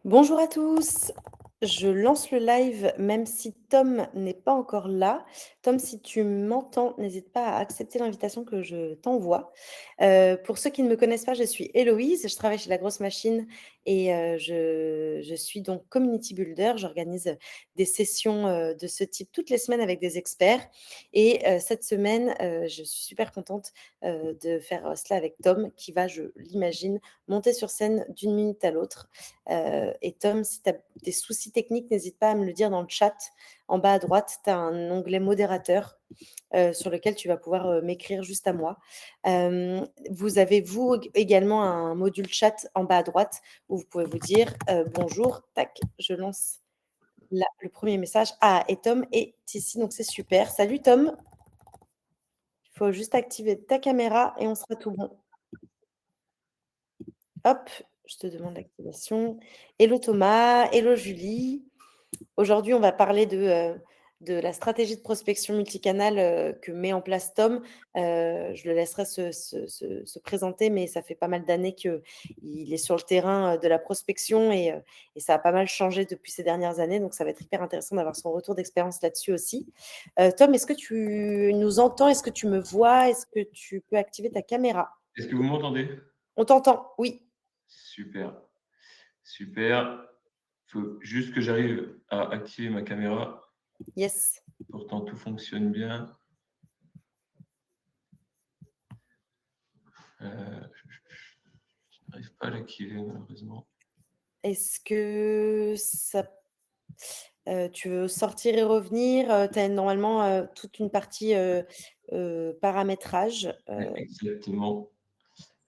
Bonjour à tous. Je lance le live même si Tom n'est pas encore là. Tom, si tu m'entends, n'hésite pas à accepter l'invitation que je t'envoie. Pour ceux qui ne me connaissent pas, je suis Héloïse, je travaille chez La Grosse Machine et je suis donc community builder. J'organise des sessions, de ce type toutes les semaines avec des experts et cette semaine, je suis super contente, de faire, cela avec Tom qui va, je l'imagine, monter sur scène d'une minute à l'autre. Et Tom, si tu as des soucis techniques, n'hésite pas à me le dire dans le chat. En bas à droite, tu as un onglet modérateur sur lequel tu vas pouvoir m'écrire juste à moi. Vous avez, vous également, un module chat en bas à droite où vous pouvez vous dire bonjour, tac, je lance là le premier message. Ah, et Tom est ici, donc c'est super. Salut Tom, il faut juste activer ta caméra et on sera tout bon. Hop, je te demande l'activation. Hello Thomas, hello Julie. Aujourd'hui, on va parler de la stratégie de prospection multicanal, que met en place Tom. Je le laisserai se présenter, mais ça fait pas mal d'années qu'il est sur le terrain, de la prospection et ça a pas mal changé depuis ces dernières années, donc ça va être hyper intéressant d'avoir son retour d'expérience là-dessus aussi. Tom, est-ce que tu nous entends? Est-ce que tu me vois? Est-ce que tu peux activer ta caméra? Est-ce que vous m'entendez? On t'entend, oui. Super, super. Il faut juste que j'arrive à activer ma caméra. Yes. Pourtant, tout fonctionne bien. Je n'arrive pas à l'activer malheureusement. Est-ce que ça tu veux sortir et revenir? Tu as normalement, toute une partie, paramétrage, Ouais, exactement.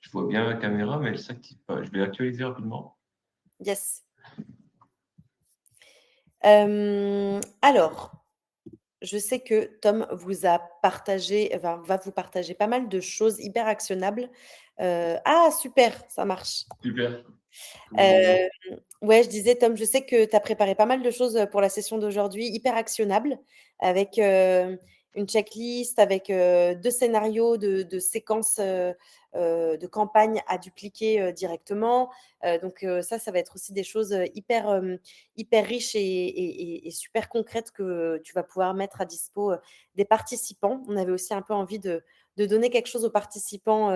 Je vois bien ma caméra, mais elle ne s'active pas. Je vais actualiser rapidement. yes. Alors, je sais que Tom vous a partagé enfin, va vous partager pas mal de choses hyper actionnables. Ah super, ça marche. Super. Tout le monde m'entend. Hem, ouais, je disais Tom, je sais que tu as préparé pas mal de choses, pour la session d'aujourd'hui, hyper actionnables avec, une checklist, avec, 2 scénarios de séquences, de campagnes à dupliquer, directement. Donc, ça va être aussi des choses, hyper riches et super concrètes que tu vas pouvoir mettre à dispo, des participants. On avait aussi un peu envie de donner quelque chose aux participants,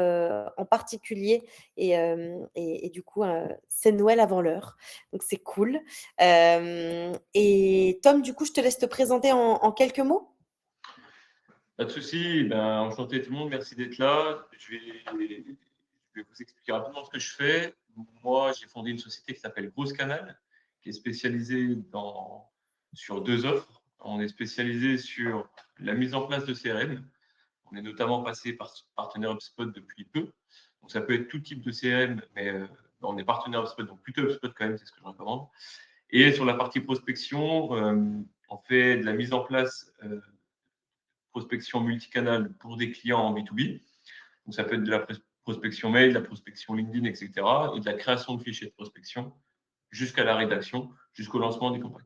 en particulier et du coup, c'est Noël avant l'heure, donc c'est cool. Et Tom, du coup, je te laisse te présenter en quelques mots? Pas de souci. Ben, enchanté tout le monde. Merci d'être là. Je vais vous expliquer rapidement ce que je fais. Moi, j'ai fondé une société qui s'appelle Grosse Canal, qui est spécialisée sur deux offres. On est spécialisé sur la mise en place de CRM. On est notamment passé par partenaire HubSpot depuis peu. Donc, ça peut être tout type de CRM, mais on est partenaire HubSpot, donc plutôt HubSpot quand même, c'est ce que je recommande. Et sur la partie prospection, on fait de la mise en place prospection multicanal pour des clients en B2B. Donc, ça peut être de la prospection mail, de la prospection LinkedIn, etc. Et de la création de fichiers de prospection jusqu'à la rédaction, jusqu'au lancement des campagnes.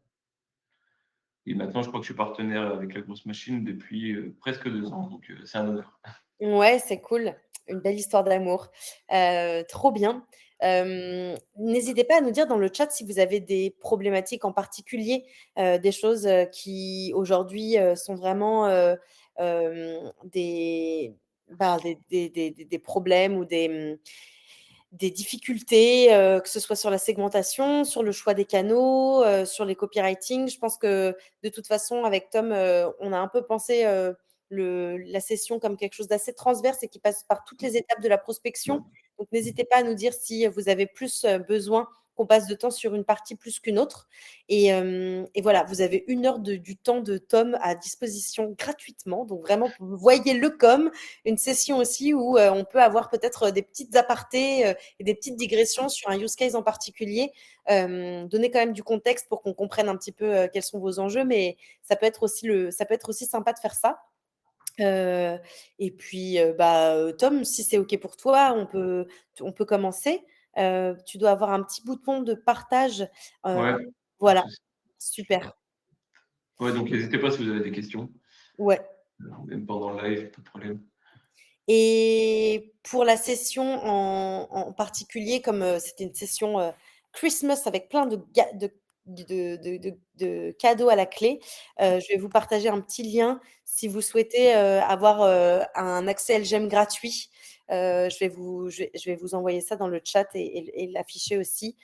Et maintenant, je crois que je suis partenaire avec la grosse machine depuis presque 2 ans. Donc, c'est un honneur. Ouais, c'est cool, une belle histoire d'amour. Trop bien. N'hésitez pas à nous dire dans le chat si vous avez des problématiques en particulier, des choses, qui aujourd'hui, sont vraiment, des problèmes ou des difficultés, que ce soit sur la segmentation, sur le choix des canaux, sur les copywriting. Je pense que de toute façon avec Tom, on a un peu pensé, la session comme quelque chose d'assez transverse et qui passe par toutes les étapes de la prospection. Donc n'hésitez pas à nous dire si vous avez plus, besoin qu'on passe de temps sur une partie plus qu'une autre et voilà, vous avez 1 heure du temps de Tom à disposition gratuitement. Donc vraiment, voyez-le comme une session aussi où, on peut avoir peut-être, des petites apartés, et des petites digressions sur un use case en particulier. Donner quand même du contexte pour qu'on comprenne un petit peu, quels sont vos enjeux, mais ça peut être aussi sympa de faire ça. Heu et puis, Tom, si c'est OK pour toi, on peut commencer. Tu dois avoir un petit bouton de partage, Ouais, pas de voilà, souci. super. Ouais, donc n'hésitez pas si vous avez des questions, Ouais. même pendant le live, pas de problème. Et pour la session en particulier, comme, c'était une session, Christmas avec plein de cadeaux à la clé. Je vais vous partager un petit lien si vous souhaitez, avoir, un accès LGM gratuit. Je vais vous envoyer ça dans le chat et l'afficher aussi.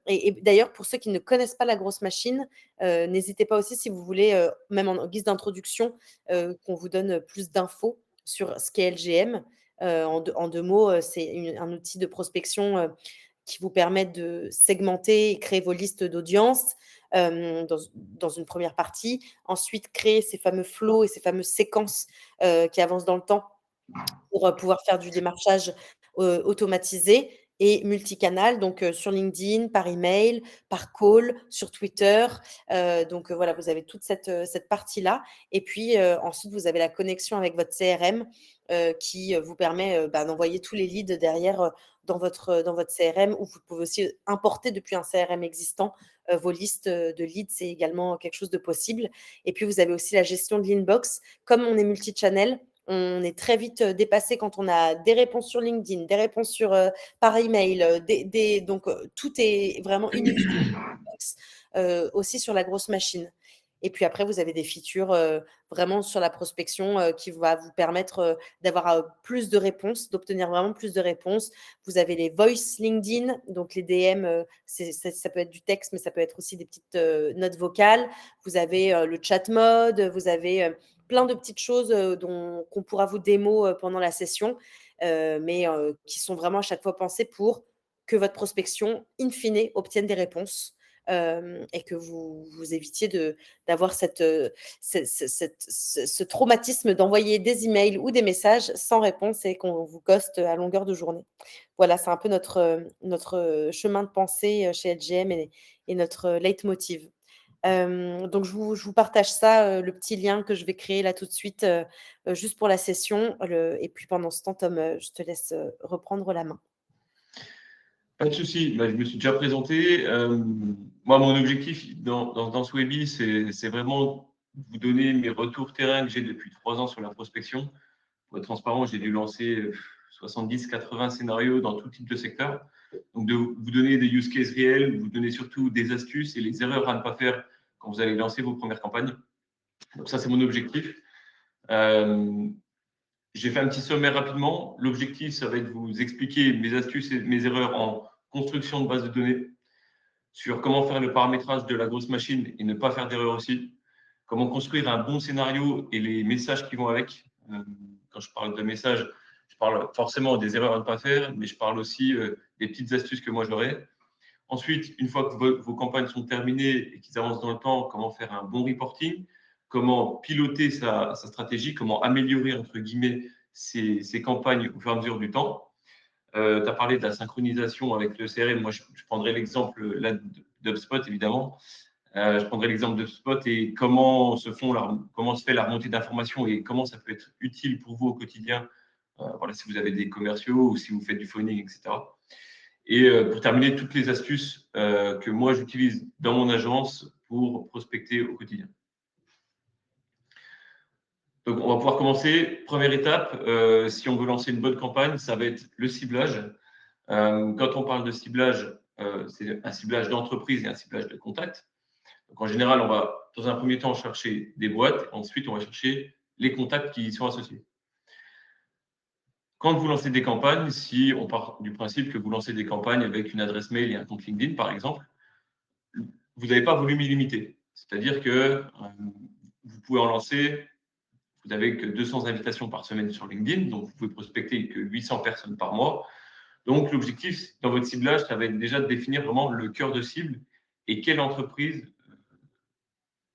Et d'ailleurs, pour ceux qui ne connaissent pas la grosse machine, n'hésitez pas aussi si vous voulez, même en guise d'introduction, qu'on vous donne plus d'infos sur ce qu'est LGM. En 2 mots, c'est un outil de prospection, qui vous permet de segmenter et créer vos listes d'audience, dans une première partie. Ensuite, créer ces fameux flows et ces fameuses séquences, qui avancent dans le temps pour, pouvoir faire du démarchage, automatisé et multicanal, donc sur LinkedIn, par email, par call, sur Twitter. Donc voilà, vous avez toute cette partie-là et puis, ensuite vous avez la connexion avec votre CRM, qui, vous permet, d'envoyer tous les leads derrière, dans votre CRM ou vous pouvez aussi importer depuis un CRM existant, vos listes, de leads, c'est également quelque chose de possible et puis vous avez aussi la gestion de l'inbox. Comme on est multi-channel, on est très vite, dépassé quand on a des réponses sur LinkedIn, des réponses par email, donc tout est vraiment inutile aussi sur la grosse machine et puis après vous avez des features, vraiment sur la prospection, qui va vous permettre, d'avoir, plus de réponses, d'obtenir vraiment plus de réponses. Vous avez les voice LinkedIn, donc les DM, ça peut être du texte, mais ça peut être aussi des petites, notes vocales. Vous avez, le chat mode, vous avez, plein de petites choses, qu'on pourra vous démo, pendant la session, mais qui sont vraiment à chaque fois pensées pour que votre prospection, in fine, obtienne des réponses, et que vous évitiez d'avoir ce traumatisme d'envoyer des emails ou des messages sans réponse et qu'on vous ghoste à longueur de journée. Voilà, c'est un peu notre chemin de pensée, chez LGM et notre, leitmotiv. Donc je vous partage ça, le petit lien que je vais créer là tout de suite, juste pour la session. Et puis pendant ce temps, Tom, je te laisse, reprendre la main. Pas de souci. Bah, je me suis déjà présenté. Moi, mon objectif dans ce webi, c'est vraiment vous donner mes retours terrain que j'ai depuis 3 ans sur la prospection. Pour être transparent, j'ai dû lancer 70-80 scénarios dans tout type de secteur. Donc, de vous donner des use cases réels, vous donner surtout des astuces et les erreurs à ne pas faire quand vous allez lancer vos premières campagnes. Donc, ça, c'est mon objectif. J'ai fait un petit sommaire rapidement. L'objectif, ça va être de vous expliquer mes astuces et mes erreurs en construction de base de données, sur comment faire le paramétrage de la grosse machine et ne pas faire d'erreur aussi, comment construire un bon scénario et les messages qui vont avec. Quand je parle de messages, je parle forcément des erreurs à ne pas faire, mais je parle aussi des petites astuces que moi j'aurais. Ensuite, une fois que vos campagnes sont terminées et qu'ils avancent dans le temps, comment faire un bon reporting, comment piloter sa stratégie, comment améliorer, entre guillemets, ses campagnes au fur et à mesure du temps. Tu as parlé de la synchronisation avec le CRM. Moi, je prendrai l'exemple là d'HubSpot, évidemment. Je prendrai l'exemple d'HubSpot et comment se fait la remontée d'informations et comment ça peut être utile pour vous au quotidien. Voilà, si vous avez des commerciaux ou si vous faites du phoning, etc. Et pour terminer, toutes les astuces que moi j'utilise dans mon agence pour prospecter au quotidien. Donc, on va pouvoir commencer. Première étape, si on veut lancer une bonne campagne, ça va être le ciblage. Quand on parle de ciblage, c'est un ciblage d'entreprise et un ciblage de contact. Donc, en général, on va, dans un premier temps, chercher des boîtes. Ensuite, on va chercher les contacts qui y sont associés. Quand vous lancez des campagnes, si on part du principe que vous lancez des campagnes avec une adresse mail et un compte LinkedIn, par exemple, vous n'avez pas volume illimité. C'est-à-dire que vous pouvez en lancer, vous n'avez que 200 invitations par semaine sur LinkedIn, donc vous pouvez prospecter que 800 personnes par mois. Donc, l'objectif dans votre ciblage, ça va être déjà de définir vraiment le cœur de cible et quelle entreprise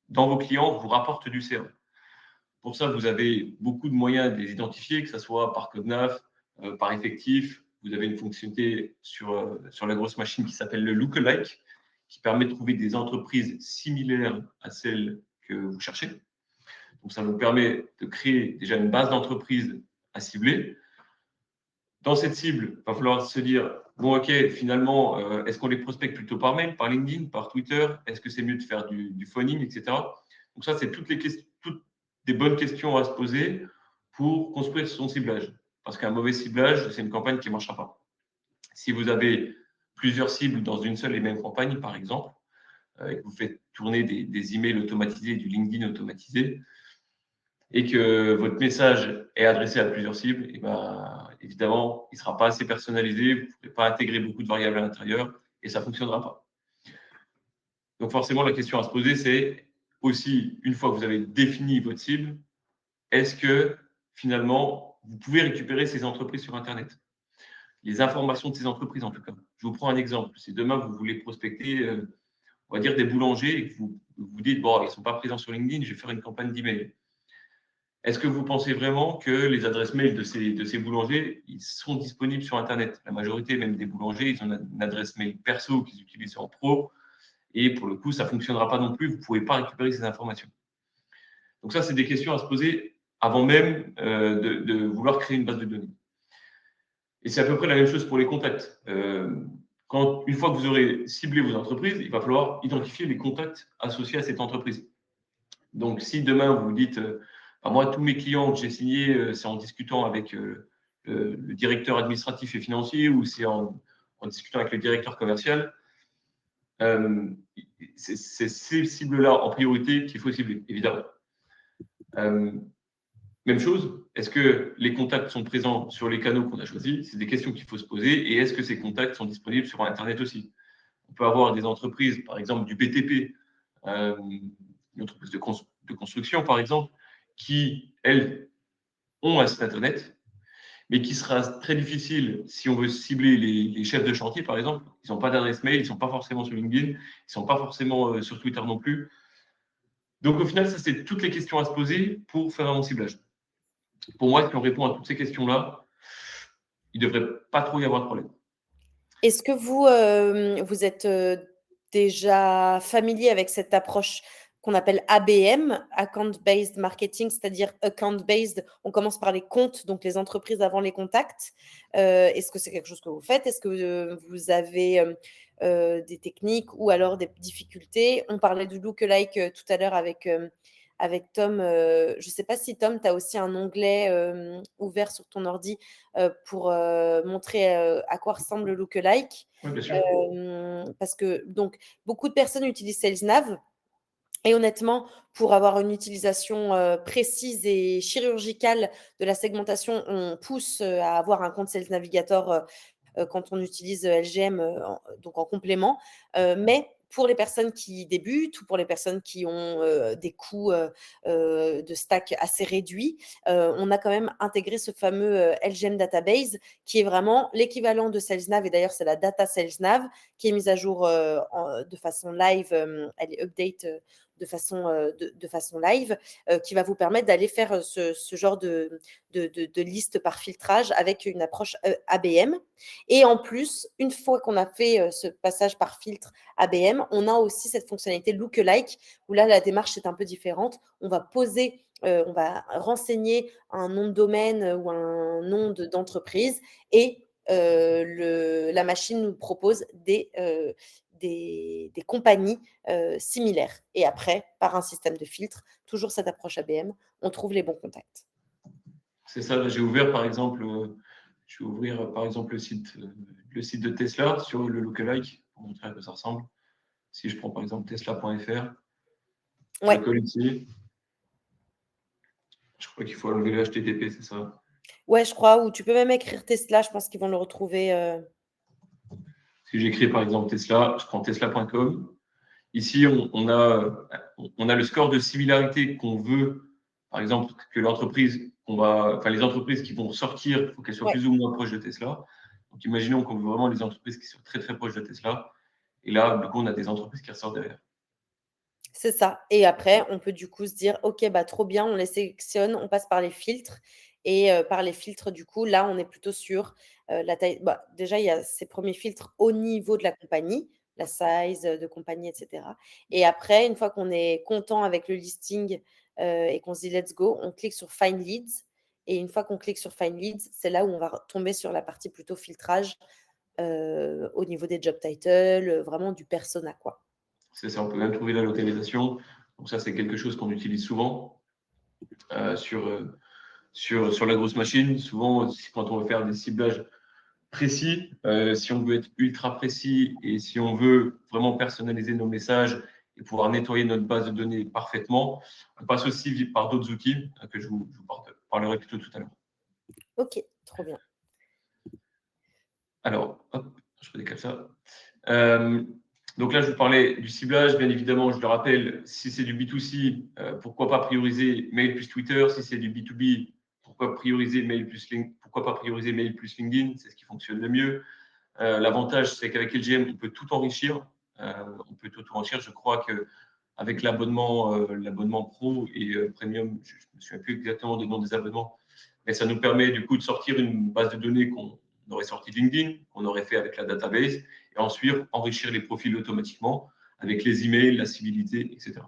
dans vos clients vous rapporte du CA. Pour ça, vous avez beaucoup de moyens de les identifier, que ce soit par code NAF, par effectif. Vous avez une fonctionnalité sur la grosse machine qui s'appelle le Lookalike, qui permet de trouver des entreprises similaires à celles que vous cherchez. Donc, ça vous permet de créer déjà une base d'entreprises à cibler. Dans cette cible, il va falloir se dire, bon, OK, finalement, est-ce qu'on les prospecte plutôt par mail, par LinkedIn, par Twitter? Est-ce que c'est mieux de faire du phoning, etc. Donc ça, c'est toutes des bonnes questions à se poser pour construire son ciblage. Parce qu'un mauvais ciblage, c'est une campagne qui ne marchera pas. Si vous avez plusieurs cibles dans une seule et même campagne, par exemple, et que vous faites tourner des emails automatisés, du LinkedIn automatisé, et que votre message est adressé à plusieurs cibles, et ben, évidemment, il ne sera pas assez personnalisé, vous ne pourrez pas intégrer beaucoup de variables à l'intérieur, et ça ne fonctionnera pas. Donc forcément, la question à se poser, c'est aussi, une fois que vous avez défini votre cible, est-ce que finalement, vous pouvez récupérer ces entreprises sur Internet? Les informations de ces entreprises, en tout cas. Je vous prends un exemple. Si demain, vous voulez prospecter, on va dire, des boulangers et que vous vous dites, bon, ils ne sont pas présents sur LinkedIn, je vais faire une campagne d'email. Est-ce que vous pensez vraiment que les adresses mail de ces boulangers, ils sont disponibles sur Internet? La majorité même des boulangers, ils ont une adresse mail perso qu'ils utilisent en pro. Et pour le coup, ça ne fonctionnera pas non plus. Vous ne pouvez pas récupérer ces informations. Donc ça, c'est des questions à se poser avant même de vouloir créer une base de données. Et c'est à peu près la même chose pour les contacts. Une fois que vous aurez ciblé vos entreprises, il va falloir identifier les contacts associés à cette entreprise. Donc, si demain vous vous dites, moi, tous mes clients que j'ai signés, c'est en discutant avec le directeur administratif et financier ou c'est en discutant avec le directeur commercial, c'est ces cibles-là en priorité qu'il faut cibler, évidemment. Même chose, est-ce que les contacts sont présents sur les canaux qu'on a choisis? C'est des questions qu'il faut se poser. Et est-ce que ces contacts sont disponibles sur Internet aussi? On peut avoir des entreprises, par exemple du BTP, une entreprise de construction, par exemple, qui, elles, ont un site Internet, mais qui sera très difficile si on veut cibler les chefs de chantier, par exemple. Ils n'ont pas d'adresse mail, ils ne sont pas forcément sur LinkedIn, ils ne sont pas forcément sur Twitter non plus. Donc, au final, ça, c'est toutes les questions à se poser pour faire un bon ciblage. Pour moi, si on répond à toutes ces questions-là, il ne devrait pas trop y avoir de problème. Est-ce que vous, vous êtes, déjà familier avec cette approche qu'on appelle ABM, Account Based Marketing, c'est-à-dire account based, on commence par les comptes, donc les entreprises avant les contacts. Est-ce que c'est quelque chose que vous faites? Est-ce que, vous avez, des techniques ou alors des difficultés? On parlait du lookalike, tout à l'heure avec Tom. Je ne sais pas si Tom, tu as aussi un onglet, ouvert sur ton ordi pour montrer à quoi ressemble le lookalike. Oui, bien sûr. Parce que donc beaucoup de personnes utilisent SalesNav et honnêtement, pour avoir une utilisation précise et chirurgicale de la segmentation, on pousse à avoir un compte Sales Navigator quand on utilise LGM donc en complément. Mais pour les personnes qui débutent ou pour les personnes qui ont des coûts de stack assez réduits, on a quand même intégré ce fameux LGM Database qui est vraiment l'équivalent de SalesNav. Et d'ailleurs, c'est la data SalesNav qui est mise à jour de façon live. Elle est update de façon live, qui va vous permettre d'aller faire ce genre de liste par filtrage avec une approche ABM. Et en plus, une fois qu'on a fait ce passage par filtre ABM, on a aussi cette fonctionnalité lookalike où là, la démarche est un peu différente. On va poser, on va renseigner un nom de domaine ou un nom d'entreprise et la machine nous propose des compagnies similaires. Et après, par un système de filtre, toujours cette approche ABM, on trouve les bons contacts. C'est ça, j'ai ouvert par exemple, je vais ouvrir par exemple le site de Tesla sur le lookalike pour montrer à quoi ça ressemble. Si je prends par exemple tesla.fr, je le Ouais. colle ici. Je crois qu'il faut enlever le HTTP, c'est ça. Ouais, je crois, ou tu peux même écrire Tesla, je pense qu'ils vont le retrouver. Si j'écris par exemple Tesla, je prends tesla.com. Ici, on a le score de similarité qu'on veut, par exemple, que l'entreprise, les entreprises qui vont sortir, il faut qu'elles soient Ouais, plus ou moins proches de Tesla. Donc, imaginons qu'on veut vraiment les entreprises qui sont très, très proches de Tesla. Et là, du coup, on a des entreprises qui ressortent derrière. c'est ça. Et après, on peut du coup se dire, OK, bah, trop bien, on les sélectionne, on passe par les filtres. Et par les filtres, du coup, là, on est plutôt sur la taille. Bah, déjà, il y a ces premiers filtres au niveau de la compagnie, la size de compagnie, etc. Et après, une fois qu'on est content avec le listing et qu'on se dit let's go, on clique sur Find Leads. Et une fois qu'on clique sur Find Leads, c'est là où on va tomber sur la partie plutôt filtrage au niveau des job titles, vraiment du persona, quoi. C'est ça, on peut même trouver la localisation. Donc, ça, c'est quelque chose qu'on utilise souvent sur la grosse machine. Souvent, quand on veut faire des ciblages précis. Si on veut être ultra précis et si on veut vraiment personnaliser nos messages et pouvoir nettoyer notre base de données parfaitement, on passe aussi par d'autres outils que je vous parlerai plutôt tout à l'heure. Ok, trop bien. Alors, hop, je redécale ça. Euh, donc là, je vous parlais du ciblage. Bien évidemment, je le rappelle, si c'est du B2C, pourquoi pas prioriser mail plus Twitter. Si c'est du B2B, pourquoi pas prioriser mail plus LinkedIn. C'est ce qui fonctionne le mieux. L'avantage, c'est qu'avec LGM, on peut tout enrichir. On peut tout enrichir. Je crois que avec l'abonnement pro et premium, je ne me souviens plus exactement des noms des abonnements, mais ça nous permet du coup de sortir une base de données qu'on aurait sortie de LinkedIn, qu'on aurait fait avec la database, et ensuite enrichir les profils automatiquement avec les emails, la civilité, etc.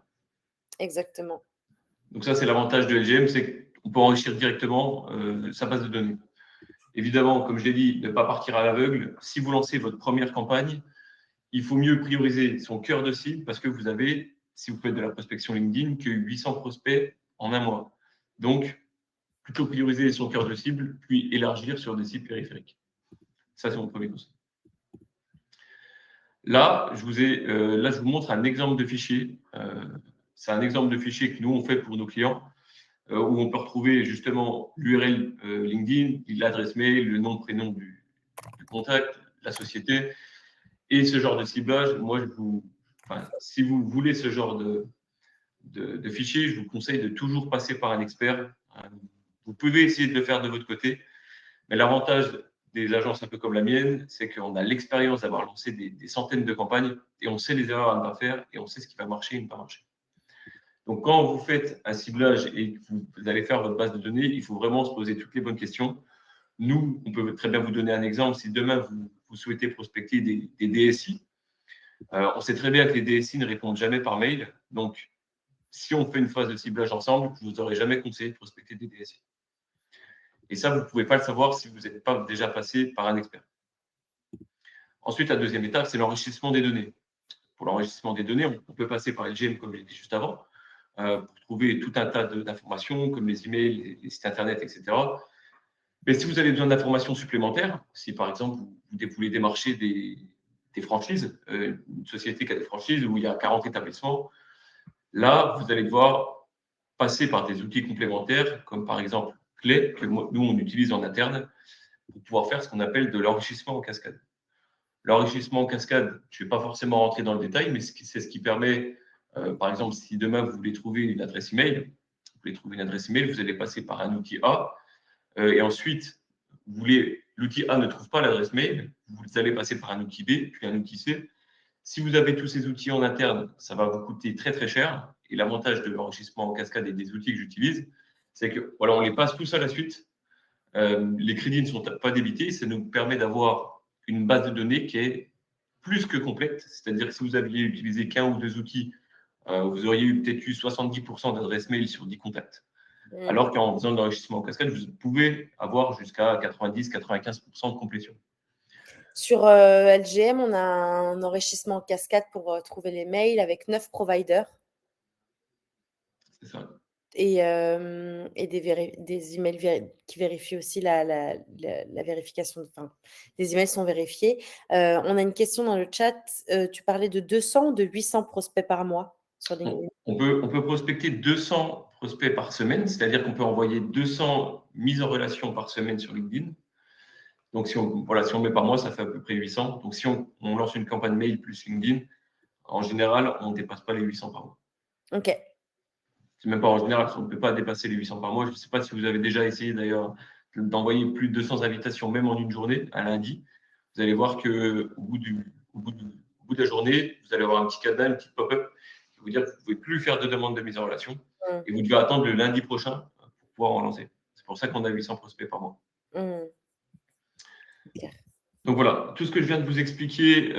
Exactement. Donc ça, c'est l'avantage de LGM, c'est qu'on peut enrichir directement sa base de données. Évidemment, comme je l'ai dit, ne pas partir à l'aveugle. Si vous lancez votre première campagne, il faut mieux prioriser son cœur de cible parce que vous avez, si vous faites de la prospection LinkedIn, que 800 prospects en un mois. Donc, plutôt prioriser son cœur de cible, puis élargir sur des sites périphériques. Ça, c'est mon premier conseil. Là, je vous montre un exemple de fichier. C'est un exemple de fichier que nous, on fait pour nos clients, où on peut retrouver justement l'URL LinkedIn, l'adresse mail, le nom, prénom du contact, la société, et ce genre de ciblage. Moi, si vous voulez ce genre de fichier, je vous conseille de toujours passer par un expert. Vous pouvez essayer de le faire de votre côté, mais l'avantage des agences un peu comme la mienne, c'est qu'on a l'expérience d'avoir lancé des centaines de campagnes et on sait les erreurs à ne pas faire et on sait ce qui va marcher et ne pas marcher. Donc, quand vous faites un ciblage et que vous allez faire votre base de données, il faut vraiment se poser toutes les bonnes questions. Nous, on peut très bien vous donner un exemple. Si demain, vous souhaitez prospecter des DSI, on sait très bien que les DSI ne répondent jamais par mail. Donc, si on fait une phase de ciblage ensemble, je ne vous aurais jamais conseillé de prospecter des DSI. Et ça, vous ne pouvez pas le savoir si vous n'êtes pas déjà passé par un expert. Ensuite, la deuxième étape, c'est l'enrichissement des données. Pour l'enrichissement des données, on peut passer par LGM, comme je l'ai dit juste avant, pour trouver tout un tas d'informations, comme les emails, les sites Internet, etc. Mais si vous avez besoin d'informations supplémentaires, si par exemple, vous voulez démarcher des franchises, une société qui a des franchises où il y a 40 établissements, là, vous allez devoir passer par des outils complémentaires, comme par exemple Clay, que nous, on utilise en interne, pour pouvoir faire ce qu'on appelle de l'enrichissement en cascade. L'enrichissement en cascade, je ne vais pas forcément rentrer dans le détail, mais c'est ce qui permet, par exemple, si demain vous voulez trouver une adresse email, vous allez passer par un outil A, et ensuite, l'outil A ne trouve pas l'adresse mail, vous allez passer par un outil B, puis un outil C. Si vous avez tous ces outils en interne, ça va vous coûter très très cher. Et l'avantage de l'enrichissement en cascade et des outils que j'utilise, c'est que voilà, on les passe tous à la suite. Les crédits ne sont pas débités. Ça nous permet d'avoir une base de données qui est plus que complète. C'est-à-dire que si vous aviez utilisé qu'un ou deux outils, vous auriez peut-être eu 70% d'adresses mail sur 10 contacts. Alors qu'en faisant de l'enrichissement en cascade, vous pouvez avoir jusqu'à 90-95% de complétion. Sur LGM, on a un enrichissement en cascade pour trouver les mails avec 9 providers. C'est ça. Et des emails qui vérifient aussi la vérification. Enfin, les emails sont vérifiés. On a une question dans le chat. Tu parlais de 200 ou de 800 prospects par mois sur LinkedIn? On peut prospecter 200 prospects par semaine, c'est-à-dire qu'on peut envoyer 200 mises en relation par semaine sur LinkedIn. Donc, si on met par mois, ça fait à peu près 800. Donc, si on lance une campagne mail plus LinkedIn, en général, on ne dépasse pas les 800 par mois. Ok. C'est même pas en général, on ne peut pas dépasser les 800 par mois. Je ne sais pas si vous avez déjà essayé d'ailleurs d'envoyer plus de 200 invitations, même en une journée, un lundi. Vous allez voir qu'au bout de la journée, vous allez avoir un petit cadenas, une petite pop-up qui vous dire que vous ne pouvez plus faire de demande de mise en relation et vous devez attendre le lundi prochain pour pouvoir en lancer. C'est pour ça qu'on a 800 prospects par mois. Okay. Donc voilà, tout ce que je viens de vous expliquer,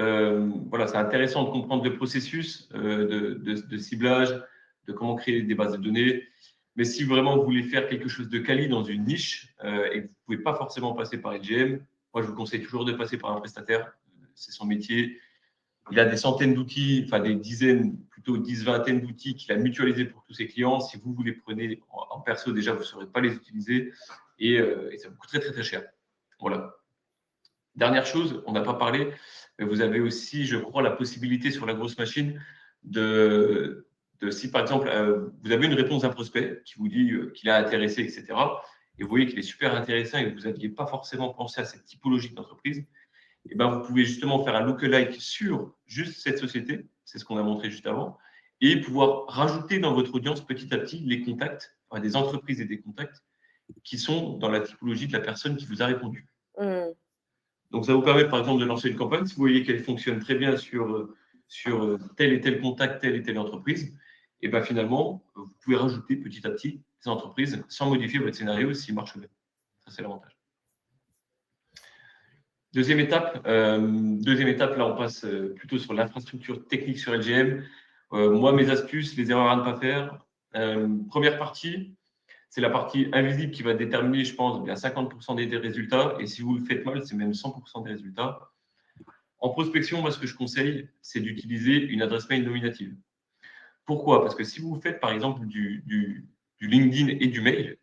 voilà, c'est intéressant de comprendre le processus de ciblage, de comment créer des bases de données. Mais si vraiment vous voulez faire quelque chose de quali dans une niche et que vous ne pouvez pas forcément passer par LGM, moi je vous conseille toujours de passer par un prestataire. C'est son métier. Il a des centaines d'outils, enfin des dizaines, plutôt 10, vingtaines d'outils qu'il a mutualisés pour tous ses clients. Si vous les prenez en perso, déjà, vous ne saurez pas les utiliser et ça vous coûterait très, très cher. Voilà. Dernière chose, on n'a pas parlé, mais vous avez aussi, je crois, la possibilité sur la grosse machine de si par exemple, vous avez une réponse d'un prospect qui vous dit qu'il est intéressé, etc., et vous voyez qu'il est super intéressant et que vous n'aviez pas forcément pensé à cette typologie d'entreprise, et ben, vous pouvez justement faire un lookalike sur juste cette société, c'est ce qu'on a montré juste avant, et pouvoir rajouter dans votre audience petit à petit les contacts, enfin, des entreprises et des contacts qui sont dans la typologie de la personne qui vous a répondu. Mmh. Donc, ça vous permet, par exemple, de lancer une campagne. Si vous voyez qu'elle fonctionne très bien sur tel et tel contact, telle et telle entreprise, et ben finalement, vous pouvez rajouter petit à petit ces entreprises sans modifier votre scénario s'il marche bien. Ça, c'est l'avantage. Deuxième étape, là, on passe plutôt sur l'infrastructure technique sur LGM. Moi, mes astuces, les erreurs à ne pas faire. Première partie, c'est la partie invisible qui va déterminer, je pense, bien 50% des résultats. Et si vous le faites mal, c'est même 100% des résultats. En prospection, moi, ce que je conseille, c'est d'utiliser une adresse mail nominative. Pourquoi? Parce que si vous faites, par exemple, du LinkedIn et du mail,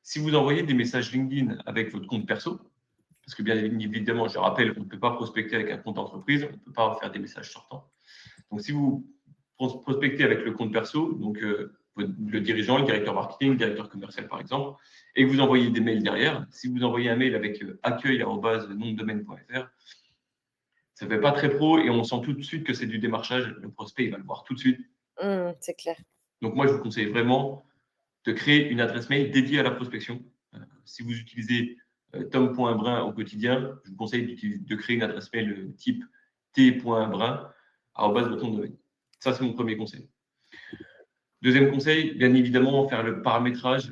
si vous envoyez des messages LinkedIn avec votre compte perso, parce que bien évidemment, je rappelle, on ne peut pas prospecter avec un compte entreprise, on ne peut pas faire des messages sortants. Donc, si vous prospectez avec le compte perso, donc le dirigeant, le directeur marketing, le directeur commercial par exemple, et que vous envoyez des mails derrière, si vous envoyez un mail avec accueil@nomdedomaine.fr, ça ne fait pas très pro et on sent tout de suite que c'est du démarchage. Le prospect, il va le voir tout de suite. Mmh, c'est clair. Donc, moi, je vous conseille vraiment de créer une adresse mail dédiée à la prospection. Si vous utilisez tom.brun au quotidien, je vous conseille de créer une adresse mail type t.brun@votre-nom-de-domaine. Ça, c'est mon premier conseil. Deuxième conseil, bien évidemment, faire le paramétrage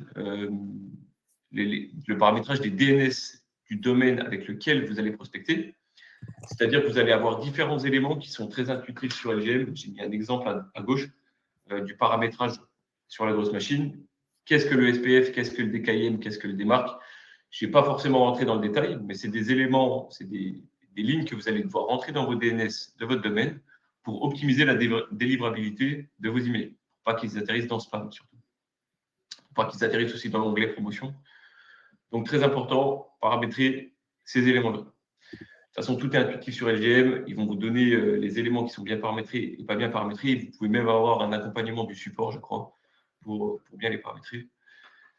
des DNS du domaine avec lequel vous allez prospecter. C'est-à-dire que vous allez avoir différents éléments qui sont très intuitifs sur LGM. J'ai mis un exemple à gauche du paramétrage sur la grosse machine. Qu'est-ce que le SPF? Qu'est-ce que le DKIM? Qu'est-ce que le démarque? Je ne vais pas forcément rentrer dans le détail, mais c'est des éléments, c'est des lignes que vous allez devoir rentrer dans vos DNS de votre domaine pour optimiser la délivrabilité de vos emails, pour pas qu'ils atterrissent dans spam surtout, pour pas qu'ils atterrissent aussi dans l'onglet promotion. Donc très important, paramétrer ces éléments-là. De toute façon, tout est intuitif sur LGM. Ils vont vous donner les éléments qui sont bien paramétrés et pas bien paramétrés. Vous pouvez même avoir un accompagnement du support, je crois, pour bien les paramétrer.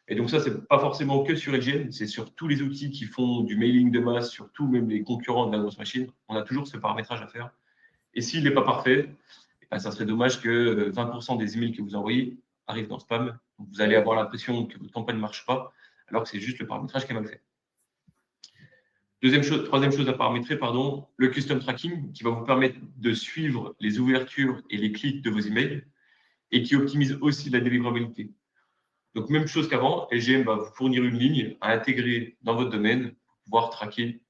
Et donc ça, ce n'est pas forcément que sur LGM, c'est sur tous les outils qui font du mailing de masse, surtout même les concurrents de la grosse machine. On a toujours ce paramétrage à faire. Et s'il n'est pas parfait, ben, ça serait dommage que 20% des emails que vous envoyez arrivent dans spam. Donc vous allez avoir l'impression que votre campagne ne marche pas, alors que c'est juste le paramétrage qui est mal fait. Troisième chose à paramétrer, le custom tracking qui va vous permettre de suivre les ouvertures et les clics de vos emails et qui optimise aussi la délivrabilité. Donc, même chose qu'avant, LGM va vous fournir une ligne à intégrer dans votre domaine pour pouvoir traquer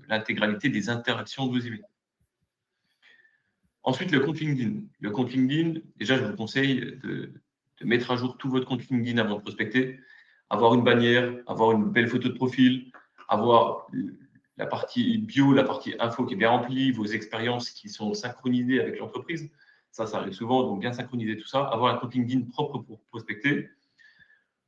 l'intégralité des interactions de vos emails. Ensuite, le compte LinkedIn. Le compte LinkedIn, déjà, je vous conseille de mettre à jour tout votre compte LinkedIn avant de prospecter, avoir une bannière, avoir une belle photo de profil, avoir la partie bio, la partie info qui est bien remplie, vos expériences qui sont synchronisées avec l'entreprise. Ça arrive souvent, donc bien synchroniser tout ça. Avoir un compte LinkedIn propre pour prospecter.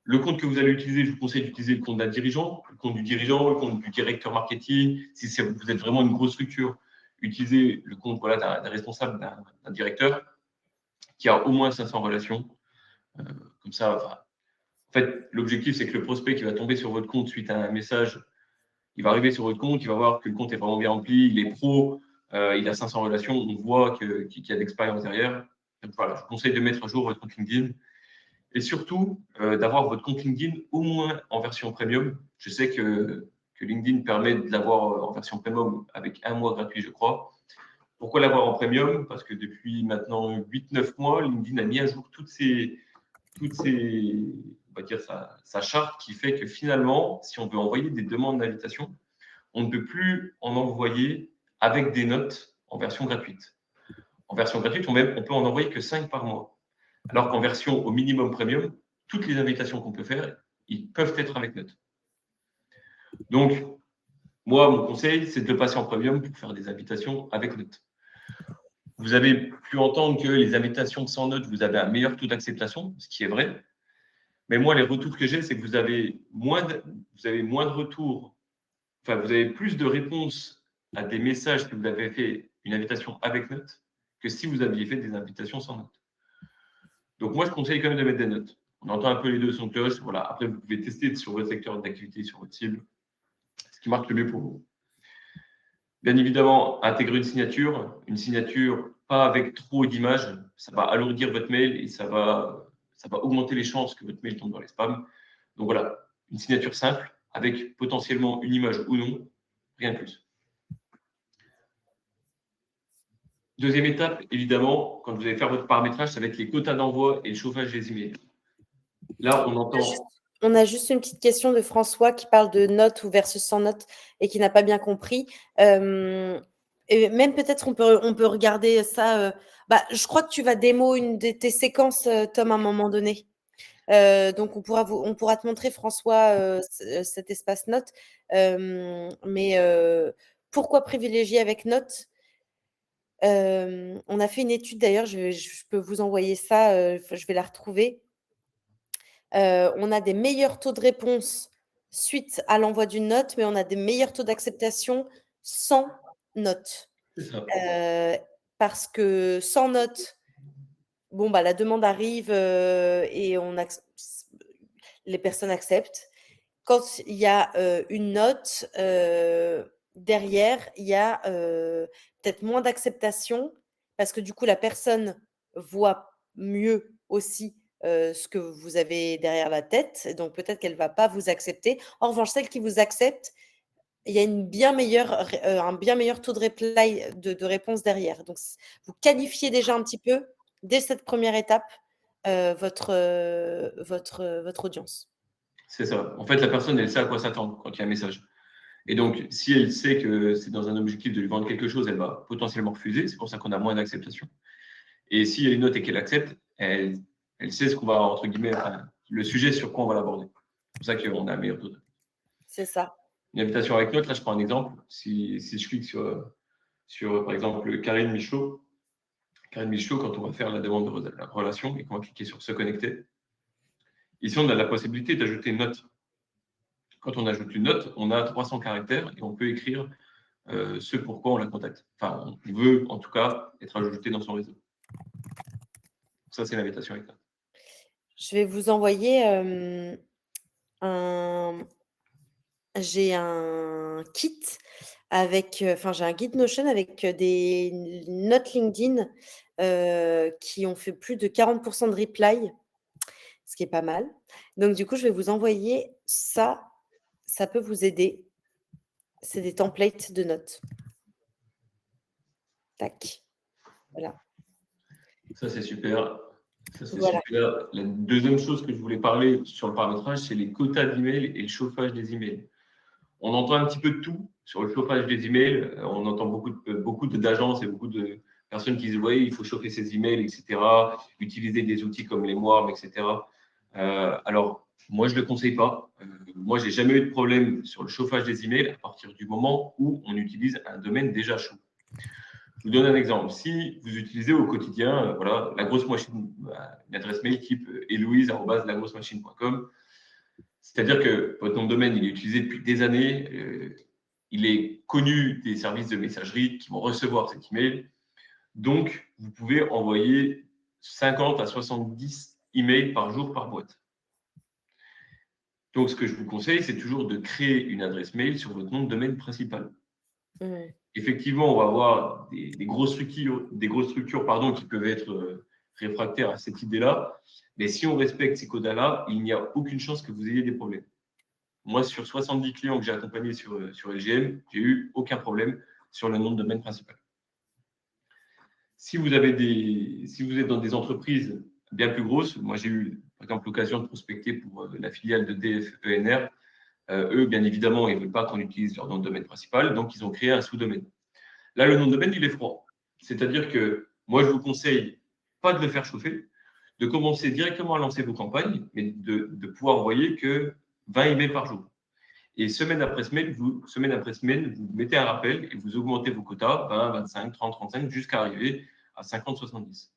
Le compte que vous allez utiliser, je vous conseille d'utiliser le compte d'un dirigeant, le compte du dirigeant, le compte du directeur marketing. Si vous êtes vraiment une grosse structure, utilisez le compte d'un responsable, d'un directeur qui a au moins 500 relations. Comme ça, en fait, l'objectif, c'est que le prospect qui va tomber sur votre compte suite à un message, il va arriver sur votre compte, il va voir que le compte est vraiment bien rempli, il est pro, il a 500 relations, on voit qu'il y a de l'expérience derrière. Donc voilà, je vous conseille de mettre à jour votre compte LinkedIn et surtout d'avoir votre compte LinkedIn au moins en version premium. Je sais que LinkedIn permet de l'avoir en version premium avec 1 mois gratuit, je crois. Pourquoi l'avoir en premium? Parce que depuis maintenant 8-9 mois, LinkedIn a mis à jour toutes ces on va dire sa charte qui fait que finalement, si on veut envoyer des demandes d'invitation, on ne peut plus en envoyer avec des notes en version gratuite. En version gratuite, on peut en envoyer que 5 par mois. Alors qu'en version au minimum premium, toutes les invitations qu'on peut faire, ils peuvent être avec notes. Donc, moi, mon conseil, c'est de passer en premium pour faire des invitations avec notes. Vous avez pu entendre que les invitations sans notes, vous avez un meilleur taux d'acceptation, ce qui est vrai. Mais moi, les retours que j'ai, c'est que vous avez moins de retours, enfin, vous avez plus de réponses à des messages que vous avez fait une invitation avec note que si vous aviez fait des invitations sans note. Donc moi, je conseille quand même de mettre des notes. On entend un peu les deux sons de cloche. Voilà. Après, vous pouvez tester sur votre secteur d'activité, sur votre cible, ce qui marche le mieux pour vous. Bien évidemment, intégrer une signature pas avec trop d'images, ça va alourdir votre mail et ça va augmenter les chances que votre mail tombe dans les spams. Donc voilà, une signature simple avec potentiellement une image ou non, rien de plus. Deuxième étape, évidemment, quand vous allez faire votre paramétrage, ça va être les quotas d'envoi et le chauffage des emails. Là, on entend. On a juste une petite question de François qui parle de notes ou versus sans notes et qui n'a pas bien compris. Et même peut-être on peut regarder ça. Je crois que tu vas démo une de tes séquences, Tom, à un moment donné. Donc on pourra te montrer, François, cet espace notes. Mais pourquoi privilégier avec notes? On a fait une étude d'ailleurs, je peux vous envoyer ça, je vais la retrouver. On a des meilleurs taux de réponse suite à l'envoi d'une note, mais on a des meilleurs taux d'acceptation sans note. C'est ça. Parce que sans note, bon, la demande arrive, et les personnes acceptent. Quand il y a une note, derrière, il y a peut-être moins d'acceptation parce que du coup, la personne voit mieux aussi ce que vous avez derrière la tête. Donc peut-être qu'elle ne va pas vous accepter. En revanche, celle qui vous accepte, il y a un bien meilleur taux de reply, de réponse derrière. Donc vous qualifiez déjà un petit peu, dès cette première étape, votre audience. C'est ça. En fait, la personne, elle sait à quoi s'attendre quand il y a un message. Et donc, si elle sait que c'est dans un objectif de lui vendre quelque chose, elle va potentiellement refuser. C'est pour ça qu'on a moins d'acceptation. Et s'il y a une note et qu'elle accepte, elle sait ce qu'on va, entre guillemets, le sujet sur quoi on va l'aborder. C'est pour ça qu'on a un meilleur taux. C'est ça. Une invitation avec note, là, je prends un exemple. Si je clique sur par exemple, Karine Michaud, quand on va faire la demande de la relation et qu'on va cliquer sur se connecter, ici, on a la possibilité d'ajouter une note. Quand on ajoute une note, on a 300 caractères et on peut écrire ce pourquoi on la contacte. Enfin, on veut en tout cas être ajouté dans son réseau. Ça, c'est l'invitation avec note. Je vais vous envoyer j'ai un kit avec, j'ai un guide Notion avec des notes LinkedIn qui ont fait plus de 40% de reply, ce qui est pas mal. Donc du coup, je vais vous envoyer ça. Ça peut vous aider. C'est des templates de notes. Tac. Voilà. Ça, c'est super. Voilà. Super. La deuxième chose que je voulais parler sur le paramétrage, c'est les quotas d'emails et le chauffage des emails. On entend un petit peu de tout sur le chauffage des emails. On entend beaucoup d'agences et beaucoup de personnes qui disent oui, il faut chauffer ses emails, etc. Utiliser des outils comme les Warm, etc. Alors, moi, je ne le conseille pas. Moi, j'ai jamais eu de problème sur le chauffage des emails à partir du moment où on utilise un domaine déjà chaud. Je vous donne un exemple. Si vous utilisez au quotidien, voilà, la grosse machine, une adresse mail type eloise@lagrossemachine.com, c'est-à-dire que votre nom de domaine, il est utilisé depuis des années, il est connu des services de messagerie qui vont recevoir cet email. Donc, vous pouvez envoyer 50 à 70 emails par jour par boîte. Donc, ce que je vous conseille, c'est toujours de créer une adresse mail sur votre nom de domaine principal. Mmh. Effectivement, on va avoir des grosses structures qui peuvent être réfractaires à cette idée-là. Mais si on respecte ces quotas-là, il n'y a aucune chance que vous ayez des problèmes. Moi, sur 70 clients que j'ai accompagnés sur LGM, j'ai eu aucun problème sur le nom de domaine principal. Si vous êtes dans des entreprises bien plus grosses, moi j'ai eu par exemple l'occasion de prospecter pour la filiale de DF-ENR. Eux, bien évidemment, ils ne veulent pas qu'on utilise leur nom de domaine principal, donc ils ont créé un sous-domaine. Là, le nom de domaine, il est froid. C'est-à-dire que moi, je vous conseille pas de le faire chauffer, de commencer directement à lancer vos campagnes, mais de pouvoir envoyer que 20 emails par jour. Et semaine après semaine, vous mettez un rappel et vous augmentez vos quotas, 20, 25, 30, 35, jusqu'à arriver à 50, 70.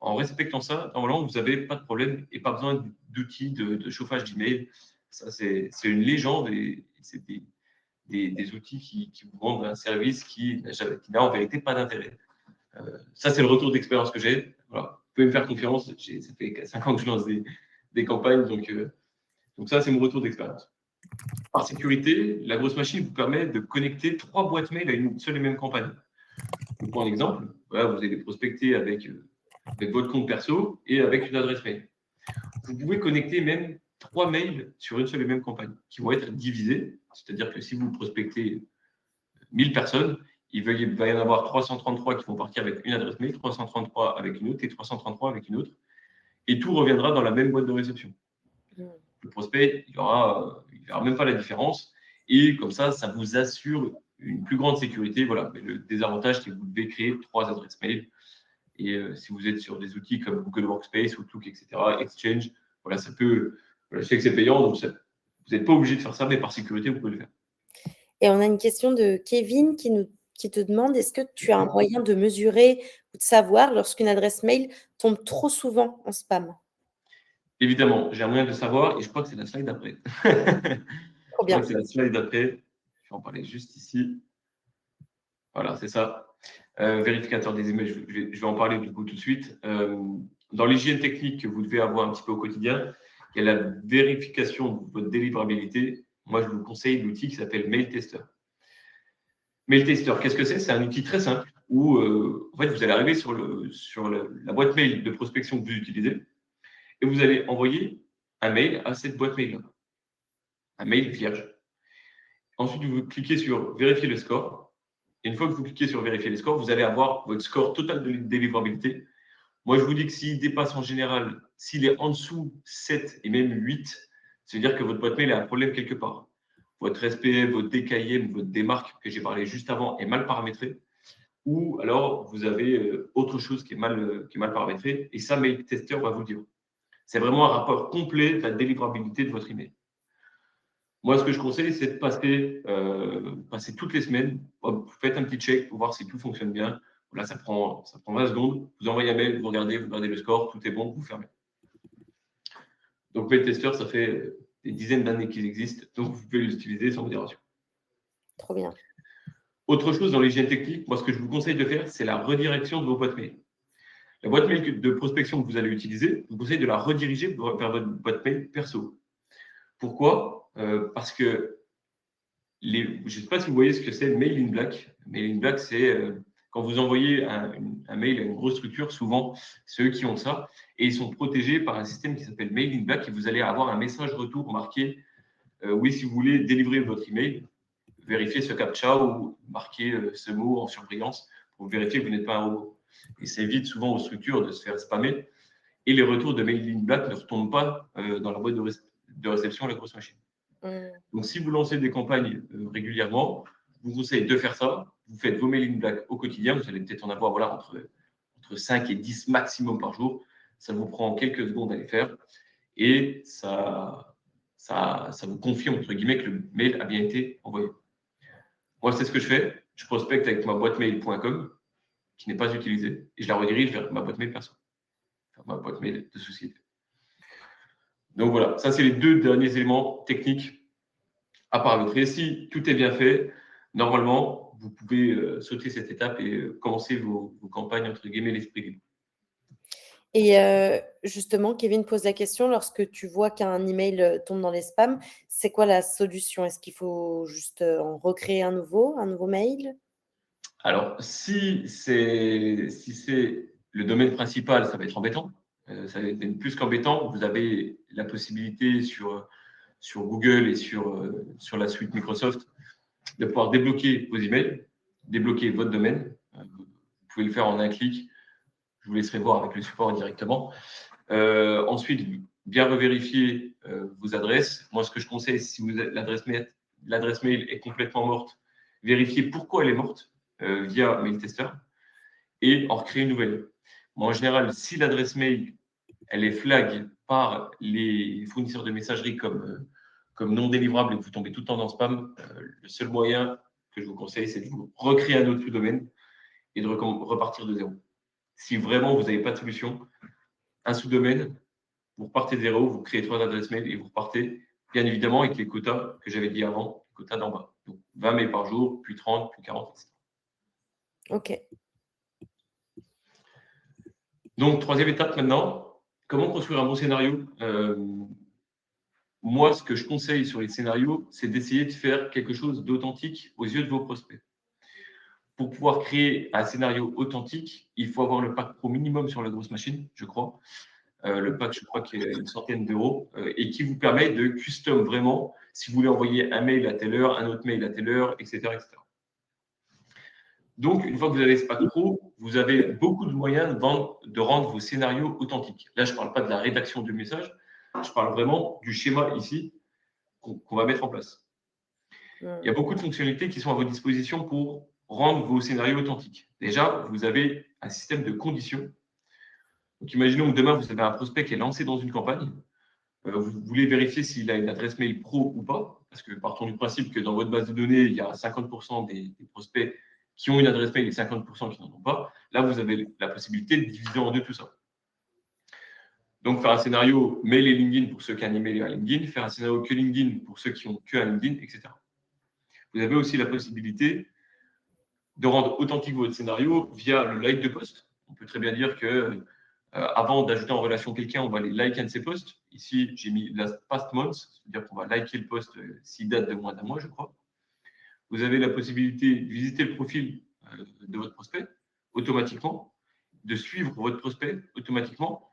En respectant ça, normalement, vous n'avez pas de problème et pas besoin d'outils de chauffage d'email. Ça, c'est une légende et des outils qui vous vendent un service qui n'a en vérité pas d'intérêt. Ça, c'est le retour d'expérience que j'ai. Voilà. Vous pouvez me faire confiance. Ça fait 5 ans que je lance des campagnes, donc ça, c'est mon retour d'expérience. Par sécurité, la grosse machine vous permet de connecter 3 boîtes mail à une seule et même campagne. Je vous prends un exemple. Voilà, vous allez prospecter avec votre compte perso et avec une adresse mail. Vous pouvez connecter même 3 mails sur une seule et même campagne qui vont être divisés. C'est-à-dire que si vous prospectez 1000 personnes, il va y en avoir 333 qui vont partir avec une adresse mail, 333 avec une autre et 333 avec une autre. Et tout reviendra dans la même boîte de réception. Le prospect, il ne verra même pas la différence. Et comme ça vous assure une plus grande sécurité. Voilà. Mais le désavantage, c'est que vous devez créer 3 adresses mail. Et si vous êtes sur des outils comme Google Workspace, Outlook, etc., Exchange, voilà, ça peut. Voilà, je sais que c'est payant, donc vous n'êtes pas obligé de faire ça, mais par sécurité, vous pouvez le faire. Et on a une question de Kevin qui te demande: est-ce que tu as un moyen de mesurer ou de savoir lorsqu'une adresse mail tombe trop souvent en spam? Évidemment, j'ai un moyen de savoir, et je crois que c'est la slide d'après. Trop Je crois bien. que c'est la slide d'après. Je vais en parler juste ici. Voilà, c'est ça. Vérificateur des emails, je vais en parler du coup tout de suite. Dans l'hygiène technique que vous devez avoir un petit peu au quotidien, il y a la vérification de votre délivrabilité. Moi, je vous conseille l'outil qui s'appelle Mail Tester. Mail Tester, qu'est-ce que c'est? C'est un outil très simple où en fait, vous allez arriver sur la boîte mail de prospection que vous utilisez et vous allez envoyer un mail à cette boîte mail-là, un mail vierge. Ensuite, vous cliquez sur vérifier le score. Et une fois que vous cliquez sur vérifier les scores, vous allez avoir votre score total de délivrabilité. Moi, je vous dis que s'il dépasse en général, s'il est en dessous 7 et même 8, ça veut dire que votre boîte mail a un problème quelque part. Votre SPF, votre DKIM, votre démarque que j'ai parlé juste avant est mal paramétrée. Ou alors, vous avez autre chose qui est mal paramétrée. Et ça, Mail Tester va vous le dire. C'est vraiment un rapport complet de la délivrabilité de votre email. Moi, ce que je conseille, c'est de passer toutes les semaines. Vous faites un petit check pour voir si tout fonctionne bien. Là, ça prend 20 secondes. Vous envoyez un mail, vous regardez le score, tout est bon, vous fermez. Donc, Mailtester, ça fait des dizaines d'années qu'il existe, donc vous pouvez l'utiliser sans modération. Trop bien. Autre chose dans l'hygiène technique, moi, ce que je vous conseille de faire, c'est la redirection de vos boîtes mail. La boîte mail de prospection que vous allez utiliser, je vous conseille de la rediriger vers votre boîte mail perso. Pourquoi? Parce que je ne sais pas si vous voyez ce que c'est le mail in black. Mail in black, c'est quand vous envoyez un mail à une grosse structure, souvent, c'est eux qui ont ça, et ils sont protégés par un système qui s'appelle mail in black, et vous allez avoir un message retour marqué oui, si vous voulez délivrer votre email, vérifiez ce captcha ou marquez ce mot en surbrillance pour vérifier que vous n'êtes pas un robot. Et ça évite souvent aux structures de se faire spammer, et les retours de mail in black ne retombent pas dans la boîte de réception de la grosse machine. Donc, si vous lancez des campagnes régulièrement, je vous conseille de faire ça. Vous faites vos mail in black au quotidien. Vous allez peut-être en avoir entre 5 et 10 maximum par jour. Ça vous prend quelques secondes à les faire. Et ça vous confirme, entre guillemets, que le mail a bien été envoyé. Moi, c'est ce que je fais. Je prospecte avec ma boîte mail.com qui n'est pas utilisée. Et je la redirige vers ma boîte mail perso. Enfin, ma boîte mail de société. Donc voilà, ça, c'est les 2 derniers éléments techniques à paramétrer. Si tout est bien fait, normalement, vous pouvez sauter cette étape et commencer vos campagnes, entre guillemets, l'esprit libre. Et justement, Kevin pose la question, lorsque tu vois qu'un email tombe dans les spams, c'est quoi la solution? Est-ce qu'il faut juste en recréer un nouveau mail? Alors, si c'est le domaine principal, ça va être embêtant. Ça va être même plus qu'embêtant. Vous avez la possibilité sur Google et sur la suite Microsoft de pouvoir débloquer vos emails, débloquer votre domaine. Vous pouvez le faire en un clic. Je vous laisserai voir avec le support directement. Ensuite, bien revérifier vos adresses. Moi, ce que je conseille, si l'adresse mail est complètement morte, vérifiez pourquoi elle est morte via Mailtester et en recréer une nouvelle. Moi, en général, si l'adresse mail elle est flag par les fournisseurs de messagerie comme non délivrable et que vous tombez tout le temps dans spam, le seul moyen que je vous conseille, c'est de vous recréer un autre sous-domaine et de repartir de zéro. Si vraiment vous n'avez pas de solution, un sous-domaine, vous repartez de zéro, vous créez 3 adresses mail et vous repartez, bien évidemment, avec les quotas que j'avais dit avant, les quotas d'en bas. Donc 20 mails par jour, puis 30, puis 40, etc. OK. Donc, troisième étape maintenant, comment construire un bon scénario? Moi, ce que je conseille sur les scénarios, c'est d'essayer de faire quelque chose d'authentique aux yeux de vos prospects. Pour pouvoir créer un scénario authentique, il faut avoir le pack pro minimum sur la grosse machine, je crois. Le pack, je crois qu'il y a une centaine d'euros et qui vous permet de custom vraiment si vous voulez envoyer un mail à telle heure, un autre mail à telle heure, etc., etc. Donc, une fois que vous avez ce pack pro, vous avez beaucoup de moyens de rendre vos scénarios authentiques. Là, je ne parle pas de la rédaction du message, je parle vraiment du schéma ici qu'on va mettre en place. Il y a Mmh. beaucoup de fonctionnalités qui sont à votre disposition pour rendre vos scénarios authentiques. Déjà, vous avez un système de conditions. Donc, imaginons que demain, vous avez un prospect qui est lancé dans une campagne. Vous voulez vérifier s'il a une adresse mail pro ou pas, parce que partons du principe que dans votre base de données, il y a 50% des prospects qui ont une adresse mail et 50% qui n'en ont pas. Là, vous avez la possibilité de diviser en deux tout ça. Donc, faire un scénario mail et LinkedIn pour ceux qui ont un email et un LinkedIn, faire un scénario que LinkedIn pour ceux qui ont que un LinkedIn, etc. Vous avez aussi la possibilité de rendre authentique votre scénario via le like de post. On peut très bien dire que avant d'ajouter en relation quelqu'un, on va aller like un de ses posts. Ici, j'ai mis last past month, c'est-à-dire qu'on va liker le post s'il date de moins d'un mois, je crois. Vous avez la possibilité de visiter le profil de votre prospect automatiquement, de suivre votre prospect automatiquement.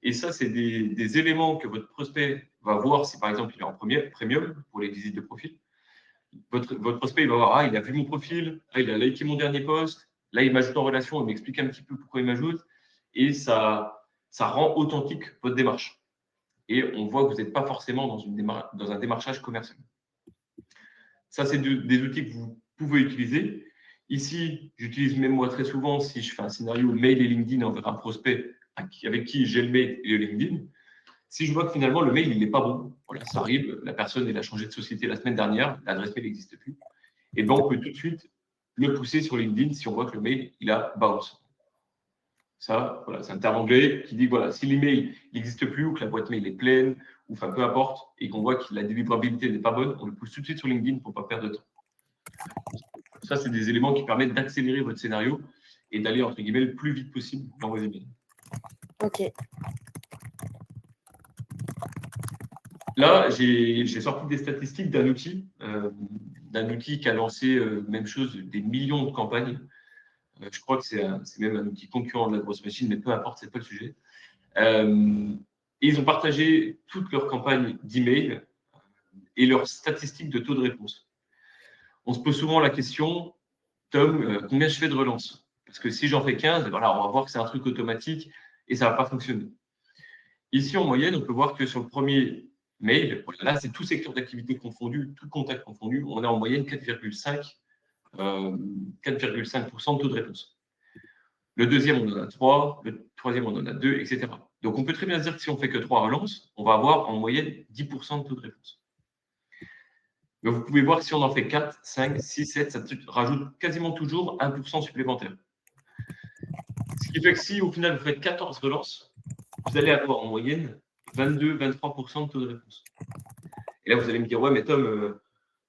Et ça, c'est des éléments que votre prospect va voir si, par exemple, il est en premium pour les visites de profil. Votre prospect, il va voir, ah, il a vu mon profil, ah, il a liké mon dernier post, là, il m'ajoute en relation, il m'explique un petit peu pourquoi il m'ajoute, et ça rend authentique votre démarche. Et on voit que vous n'êtes pas forcément dans un démarchage commercial. Ça, c'est des outils que vous pouvez utiliser. Ici, j'utilise même moi très souvent si je fais un scénario mail et LinkedIn envers un prospect avec qui j'ai le mail et le LinkedIn. Si je vois que finalement le mail il n'est pas bon, voilà, ça arrive, la personne elle a changé de société la semaine dernière, l'adresse mail n'existe plus, et ben on peut tout de suite le pousser sur LinkedIn si on voit que le mail il a bounce. Ça, voilà, c'est un terme anglais qui dit voilà, si l'email n'existe plus ou que la boîte mail est pleine, ou enfin peu importe, et qu'on voit que la délivrabilité n'est pas bonne, on le pousse tout de suite sur LinkedIn pour ne pas perdre de temps. Ça, c'est des éléments qui permettent d'accélérer votre scénario et d'aller entre guillemets le plus vite possible dans vos emails. OK. Là, j'ai sorti des statistiques d'un outil qui a lancé, même chose, des millions de campagnes. Je crois que c'est même un outil concurrent de la grosse machine, mais peu importe, ce n'est pas le sujet. Et ils ont partagé toutes leurs campagnes d'email et leurs statistiques de taux de réponse. On se pose souvent la question, Tom, combien je fais de relances? Parce que si j'en fais 15, voilà, on va voir que c'est un truc automatique et ça ne va pas fonctionner. Ici, en moyenne, on peut voir que sur le premier mail, là, c'est tout secteur d'activité confondu, tout contact confondu, on est en moyenne 4,5% de taux de réponse. Le deuxième, on en a 3, le troisième, on en a 2, etc. Donc, on peut très bien se dire que si on ne fait que 3 relances, on va avoir en moyenne 10% de taux de réponse. Mais vous pouvez voir que si on en fait 4, 5, 6, 7, ça rajoute quasiment toujours 1% supplémentaire. Ce qui fait que si au final vous faites 14 relances, vous allez avoir en moyenne 22-23% de taux de réponse. Et là, vous allez me dire, ouais, mais Tom,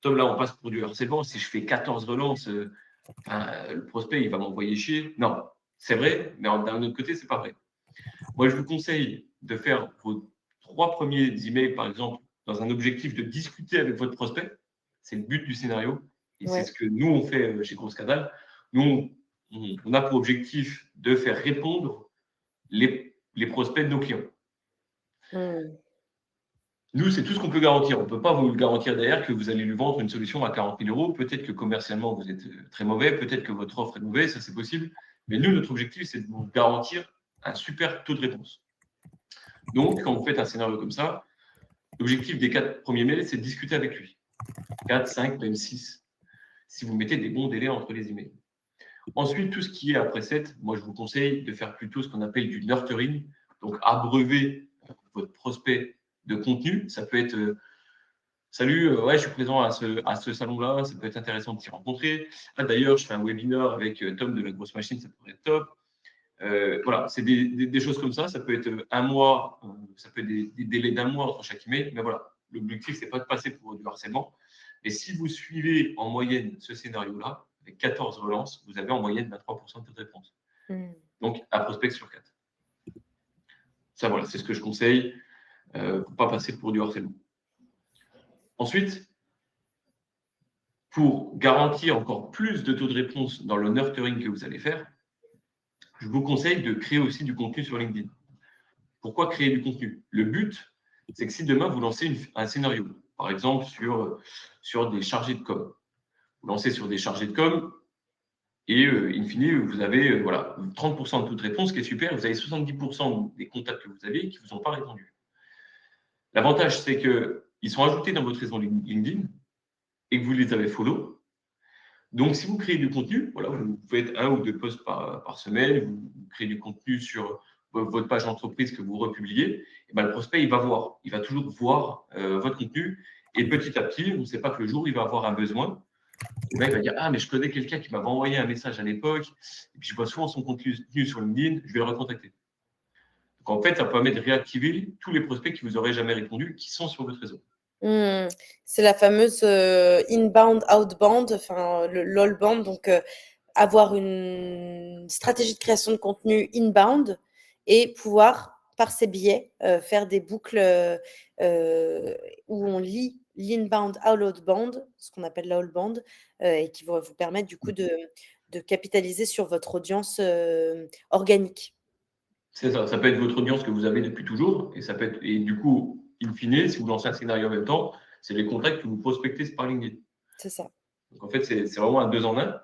là, on passe pour du harcèlement. Si je fais 14 relances, le prospect, il va m'envoyer chier. Non, c'est vrai, mais d'un autre côté, c'est pas vrai. Moi, je vous conseille de faire vos 3 premiers emails, par exemple, dans un objectif de discuter avec votre prospect. C'est le but du scénario. Et c'est Ouais. ce que nous, on fait chez Grosse Canal. Nous, on a pour objectif de faire répondre les prospects de nos clients. Mmh. Nous, c'est tout ce qu'on peut garantir. On ne peut pas vous garantir derrière que vous allez lui vendre une solution à 40 000 euros. Peut-être que commercialement, vous êtes très mauvais. Peut-être que votre offre est mauvaise. Ça, c'est possible. Mais nous, notre objectif, c'est de vous garantir un super taux de réponse. Donc, quand vous faites un scénario comme ça, l'objectif des 4 premiers mails, c'est de discuter avec lui. 4, 5, même 6. Si vous mettez des bons délais entre les emails. Ensuite, tout ce qui est après 7, moi, je vous conseille de faire plutôt ce qu'on appelle du nurturing. Donc, abreuver votre prospect de contenu. Ça peut être salut, ouais, je suis présent à ce salon-là, ça peut être intéressant de s'y rencontrer. Ah, d'ailleurs, je fais un webinaire avec Tom de la grosse machine, ça pourrait être top. Voilà, c'est des choses comme ça. Ça peut être un mois, ça peut être des délais d'un mois entre chaque email, mais voilà. L'objectif, c'est pas de passer pour du harcèlement, Et si vous suivez en moyenne ce scénario-là, avec 14 relances, vous avez en moyenne 23% de taux de réponse. Donc, un prospect sur 4. Ça, voilà, c'est ce que je conseille pour ne pas passer pour du harcèlement. Ensuite, pour garantir encore plus de taux de réponse dans le nurturing que vous allez faire, je vous conseille de créer aussi du contenu sur LinkedIn. Pourquoi créer du contenu? Le but, c'est que si demain vous lancez un scénario, par exemple sur des chargés de com, vous lancez sur des chargés de com et in fine, vous avez 30% de taux de réponse, qui est super, vous avez 70% des contacts que vous avez qui ne vous ont pas répondu. L'avantage, c'est qu'ils sont ajoutés dans votre réseau LinkedIn et que vous les avez follow. Donc, si vous créez du contenu, vous faites 1 ou 2 posts par semaine, vous créez du contenu sur votre page d'entreprise que vous republiez, et le prospect, il va toujours voir votre contenu. Et petit à petit, on ne sait pas que le jour où il va avoir un besoin, il va dire « Ah, mais je connais quelqu'un qui m'avait envoyé un message à l'époque, et puis je vois souvent son contenu sur LinkedIn, je vais le recontacter. » Donc, en fait, ça permet de réactiver tous les prospects qui ne vous auraient jamais répondu, qui sont sur votre réseau. C'est la fameuse inbound, outbound, enfin le l'allbound, donc avoir une stratégie de création de contenu inbound et pouvoir, par ces biais, faire des boucles où on lit l'inbound à l'outbound, ce qu'on appelle l'outbound, et qui vont vous permettre du coup de capitaliser sur votre audience organique. C'est ça. Ça peut être votre audience que vous avez depuis toujours, et ça peut être, et du coup, in fine, si vous lancez un scénario en même temps, c'est les contacts que vous prospectez par LinkedIn. C'est ça. Donc en fait, c'est vraiment un 2 en 1.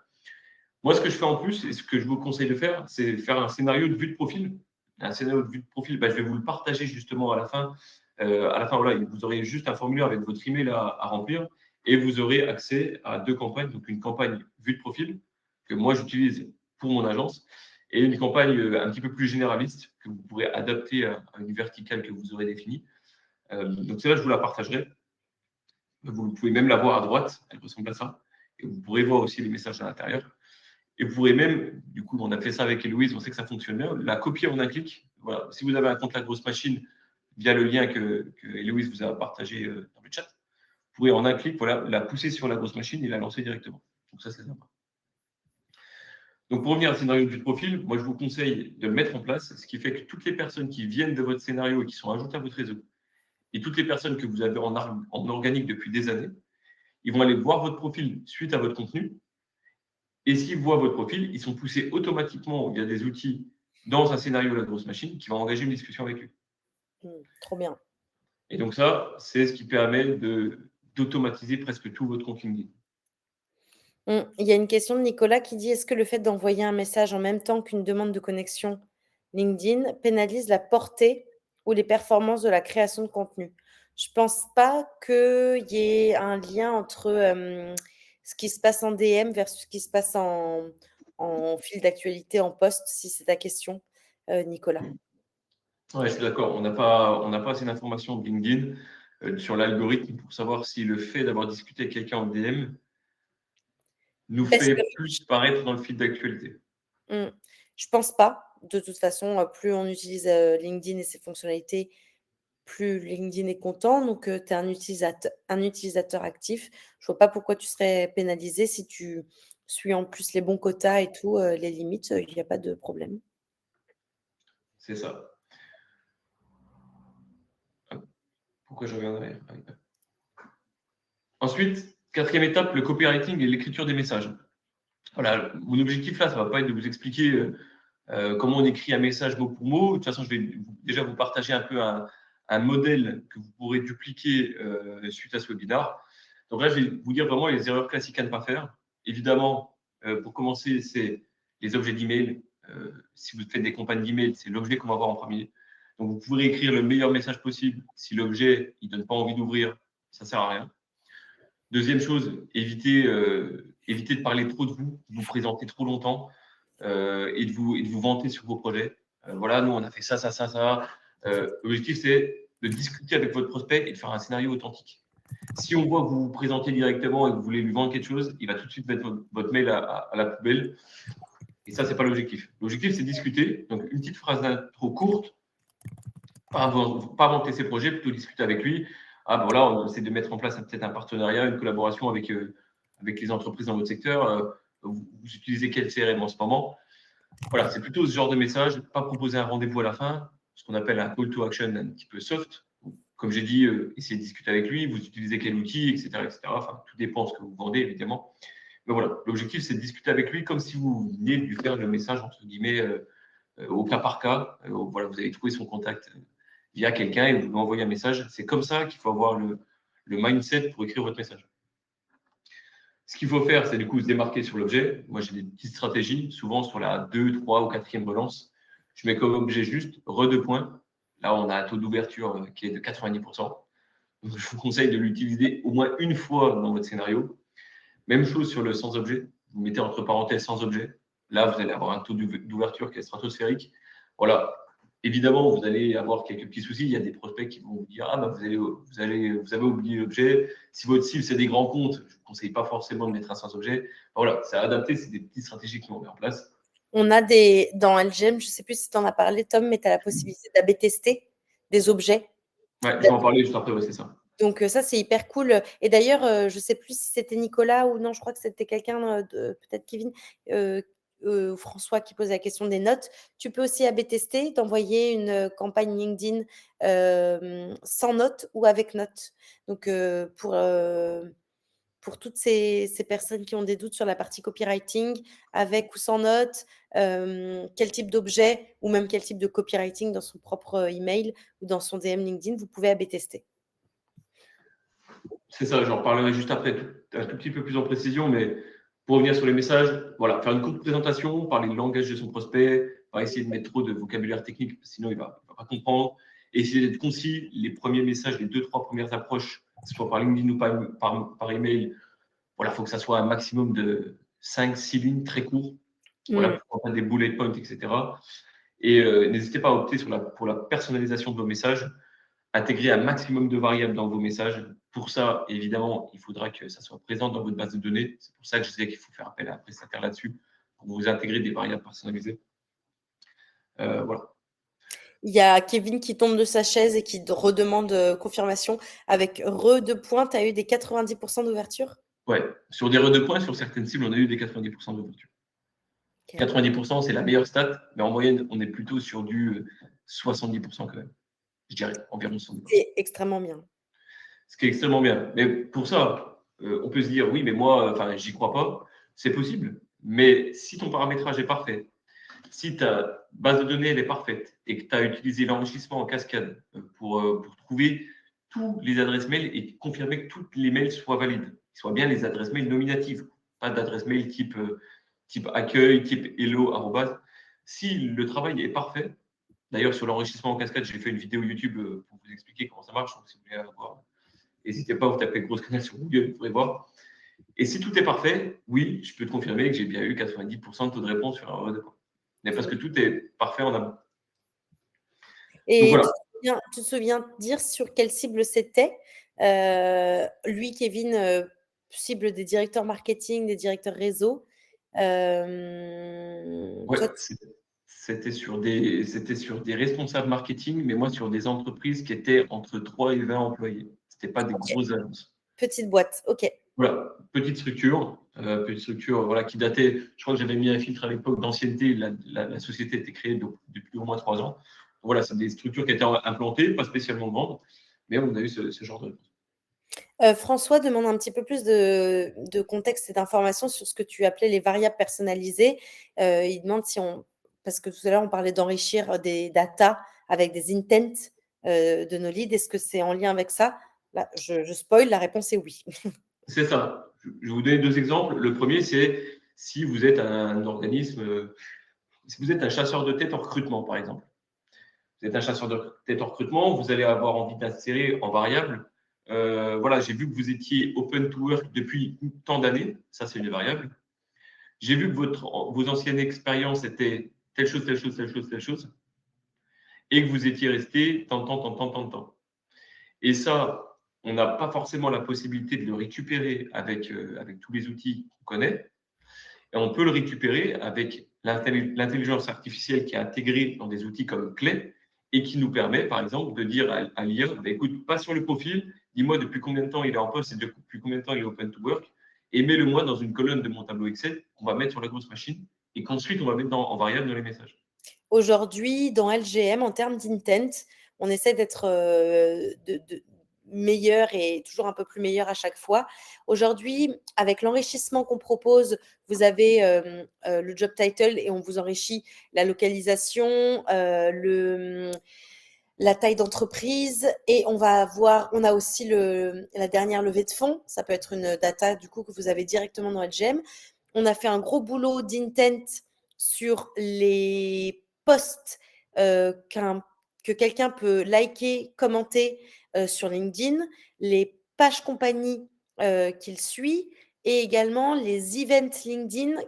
Moi, ce que je fais en plus, et ce que je vous conseille de faire, c'est faire un scénario de vue de profil. Un scénario de vue de profil, je vais vous le partager justement à la fin. Vous aurez juste un formulaire avec votre email à remplir et vous aurez accès à 2 campagnes. Donc, une campagne vue de profil que moi, j'utilise pour mon agence et une campagne un petit peu plus généraliste que vous pourrez adapter à une verticale que vous aurez définie. Donc, celle-là, je vous la partagerai. Vous pouvez même la voir à droite, elle ressemble à ça. Et vous pourrez voir aussi les messages à l'intérieur. Et vous pourrez même, du coup, on a fait ça avec Héloïse, on sait que ça fonctionne bien, la copier en un clic. Voilà. Si vous avez un compte La Grosse Machine, via le lien que Héloïse vous a partagé dans le chat, vous pourrez en un clic la pousser sur La Grosse Machine et la lancer directement. Donc ça, c'est sympa. Donc pour revenir à un scénario de vue de profil, moi je vous conseille de le mettre en place, ce qui fait que toutes les personnes qui viennent de votre scénario et qui sont ajoutées à votre réseau, et toutes les personnes que vous avez en organique depuis des années, ils vont aller voir votre profil suite à votre contenu. Et s'ils voient votre profil, ils sont poussés automatiquement via des outils dans un scénario de La Grosse Machine qui va engager une discussion avec eux. Trop bien. Et donc ça, c'est ce qui permet d'automatiser presque tout votre compte LinkedIn. Il y a une question de Nicolas qui dit: «Est-ce que le fait d'envoyer un message en même temps qu'une demande de connexion LinkedIn pénalise la portée ou les performances de la création de contenu?» Je pense pas qu'il y ait un lien entre, ce qui se passe en DM versus ce qui se passe en fil d'actualité, en post, si c'est ta question, Nicolas. Ouais, je suis d'accord. On n'a pas assez d'informations de LinkedIn sur l'algorithme pour savoir si le fait d'avoir discuté avec quelqu'un en DM nous Parce que fait plus paraître dans le fil d'actualité. je pense pas. De toute façon, plus on utilise, LinkedIn et ses fonctionnalités, plus LinkedIn est content, donc tu es un utilisateur actif. Je vois pas pourquoi tu serais pénalisé si tu suis en plus les bons quotas et tout, les limites, il y a pas de problème. C'est ça. Pourquoi je reviendrai? Ensuite, quatrième étape, le copywriting et l'écriture des messages. Voilà, mon objectif là, ça ne va pas être de vous expliquer comment on écrit un message mot pour mot. De toute façon, je vais déjà vous partager un peu un modèle que vous pourrez dupliquer suite à ce webinaire. Donc là, je vais vous dire vraiment les erreurs classiques à ne pas faire. Évidemment, pour commencer, c'est les objets d'email. Si vous faites des campagnes d'email, c'est l'objet qu'on va voir en premier. Donc, vous pourrez écrire le meilleur message possible. Si l'objet ne donne pas envie d'ouvrir, ça ne sert à rien. Deuxième chose, évitez de parler trop de vous présenter trop longtemps et de vous vanter sur vos projets. Voilà, nous, on a fait ça, ça, ça, ça. L'objectif, c'est de discuter avec votre prospect et de faire un scénario authentique. Si on voit que vous vous présentez directement et que vous voulez lui vendre quelque chose, il va tout de suite mettre votre mail à la poubelle. Et ça, ce n'est pas l'objectif. L'objectif, c'est de discuter. Donc, une petite phrase d'intro courte, pas vanter ses projets, plutôt discuter avec lui. Ah, ben voilà, on essaie de mettre en place peut-être un partenariat, une collaboration avec les entreprises dans votre secteur. Vous utilisez quel CRM en ce moment? Voilà, c'est plutôt ce genre de message, pas proposer un rendez-vous à la fin, ce qu'on appelle un call to action un petit peu soft. Comme j'ai dit, essayez de discuter avec lui, vous utilisez quel outil, etc., etc. Enfin, tout dépend de ce que vous vendez, évidemment. Mais voilà, l'objectif, c'est de discuter avec lui comme si vous veniez de lui faire le message, entre guillemets, au cas par cas. Voilà, vous avez trouvé son contact via quelqu'un et vous lui envoyez un message. C'est comme ça qu'il faut avoir le mindset pour écrire votre message. Ce qu'il faut faire, c'est du coup se démarquer sur l'objet. Moi, j'ai des petites stratégies, souvent sur la 2, 3 ou 4e relance. Je mets comme objet juste re 2 points. Là, on a un taux d'ouverture qui est de 90%. Donc, je vous conseille de l'utiliser au moins une fois dans votre scénario. Même chose sur le sans objet. Vous mettez entre parenthèses sans objet. Là, vous allez avoir un taux d'ouverture qui est stratosphérique. Voilà. Évidemment, vous allez avoir quelques petits soucis. Il y a des prospects qui vont vous dire ah, bah, vous avez oublié l'objet. Si votre cible, c'est des grands comptes, je ne vous conseille pas forcément de mettre un sans objet. Voilà, c'est adapté. C'est des petites stratégies qui vont mettre en place. On a dans LGM, je ne sais plus si tu en as parlé, Tom, mais tu as la possibilité d'AB tester des objets. Ouais, je vais en parler juste après. Ouais, c'est ça. Donc ça, c'est hyper cool. Et d'ailleurs, je ne sais plus si c'était Nicolas ou non, je crois que c'était quelqu'un, peut-être Kevin, ou François qui posait la question des notes. Tu peux aussi AB tester, d'envoyer une campagne LinkedIn sans notes ou avec notes. Donc pour toutes ces personnes qui ont des doutes sur la partie copywriting, avec ou sans notes, quel type d'objet ou même quel type de copywriting dans son propre email ou dans son DM LinkedIn, vous pouvez AB tester. C'est ça, j'en reparlerai juste après, un tout petit peu plus en précision, mais pour revenir sur les messages, voilà, faire une courte présentation, parler le langage de son prospect, pas essayer de mettre trop de vocabulaire technique, sinon il ne va pas comprendre. Essayer d'être concis, les premiers messages, les 2-3 premières approches, que ce soit par LinkedIn ou par email, voilà, il faut que ça soit un maximum de 5-6 lignes très courtes, voilà, pour faire des bullet points, etc. Et n'hésitez pas à opter pour la personnalisation de vos messages. Intégrer un maximum de variables dans vos messages. Pour ça, évidemment, il faudra que ça soit présent dans votre base de données. C'est pour ça que je disais qu'il faut faire appel à un prestataire là-dessus pour vous intégrer des variables personnalisées. Voilà. Il y a Kevin qui tombe de sa chaise et qui redemande confirmation. Avec de points, tu as eu des 90% d'ouverture? Ouais. Sur des re de points, sur certaines cibles, on a eu des 90% d'ouverture. Okay. 90%, c'est la meilleure stat, mais en moyenne, on est plutôt sur du 70% quand même. Je dirais environ 70%. C'est extrêmement bien. Ce qui est extrêmement bien. Mais pour ça, on peut se dire, oui, mais moi, j'y crois pas. C'est possible. Mais si ton paramétrage est parfait, si ta base de données elle est parfaite et que tu as utilisé l'enrichissement en cascade pour trouver toutes les adresses mail et confirmer que toutes les mails soient valides, qu'ils soient bien les adresses mail nominatives, pas d'adresse mail type accueil, type hello, arrobase. Si le travail est parfait, d'ailleurs sur l'enrichissement en cascade, j'ai fait une vidéo YouTube pour vous expliquer comment ça marche, donc si vous voulez la voir, n'hésitez pas à vous taper Grosse Canal sur Google, vous pourrez voir. Et si tout est parfait, oui, je peux te confirmer que j'ai bien eu 90% de taux de réponse sur un re mais parce que tout est parfait en amont. Donc Et voilà. tu te souviens dire sur quelle cible c'était? Lui, Kevin, cible des directeurs marketing, des directeurs réseau. Ouais, Toi, c'était sur des responsables marketing, mais moi sur des entreprises qui étaient entre 3 et 20 employés. Ce n'était pas des OK. grosses annonces. Petite boîte, OK. Voilà, petite structure voilà, qui datait, je crois que j'avais mis un filtre à l'époque d'ancienneté, la société était créée depuis au moins 3 ans. Voilà, c'est des structures qui étaient implantées, pas spécialement grandes, mais on a eu ce genre de réponse. François demande un petit peu plus de contexte et d'informations sur ce que tu appelais les variables personnalisées. Il demande si parce que tout à l'heure, on parlait d'enrichir des data avec des intents de nos leads. Est-ce que c'est en lien avec ça? Là, je spoil, la réponse est oui. C'est ça. Je vais vous donner 2 exemples. Le premier, c'est si vous êtes un organisme, si vous êtes un chasseur de tête en recrutement, par exemple. Vous êtes un chasseur de tête en recrutement, vous allez avoir envie d'insérer en variable. Voilà, j'ai vu que vous étiez open to work depuis tant d'années. Ça, c'est une variable. J'ai vu que vos anciennes expériences étaient telle chose, telle chose, telle chose, telle chose. Et que vous étiez resté tant de temps, tant de temps, tant de temps. Et ça, on n'a pas forcément la possibilité de le récupérer avec tous les outils qu'on connaît. Et on peut le récupérer avec l'intelligence artificielle qui est intégrée dans des outils comme Clay et qui nous permet, par exemple, de dire à l'IA, bah, écoute, passe sur le profil dis-moi depuis combien de temps il est en poste et depuis combien de temps il est open to work, et mets-le-moi dans une colonne de mon tableau Excel qu'on va mettre sur la grosse machine et qu'ensuite on va mettre en variable dans les messages. Aujourd'hui, dans LGM, en termes d'intent, on essaie d'être meilleur et toujours un peu plus meilleur à chaque fois. Aujourd'hui, avec l'enrichissement qu'on propose, vous avez le job title et on vous enrichit la localisation, la taille d'entreprise et on a aussi la dernière levée de fonds. Ça peut être une data du coup que vous avez directement dans LGM. On a fait un gros boulot d'intent sur les posts que quelqu'un peut liker, commenter sur LinkedIn, les pages compagnie qu'il suit et également les events LinkedIn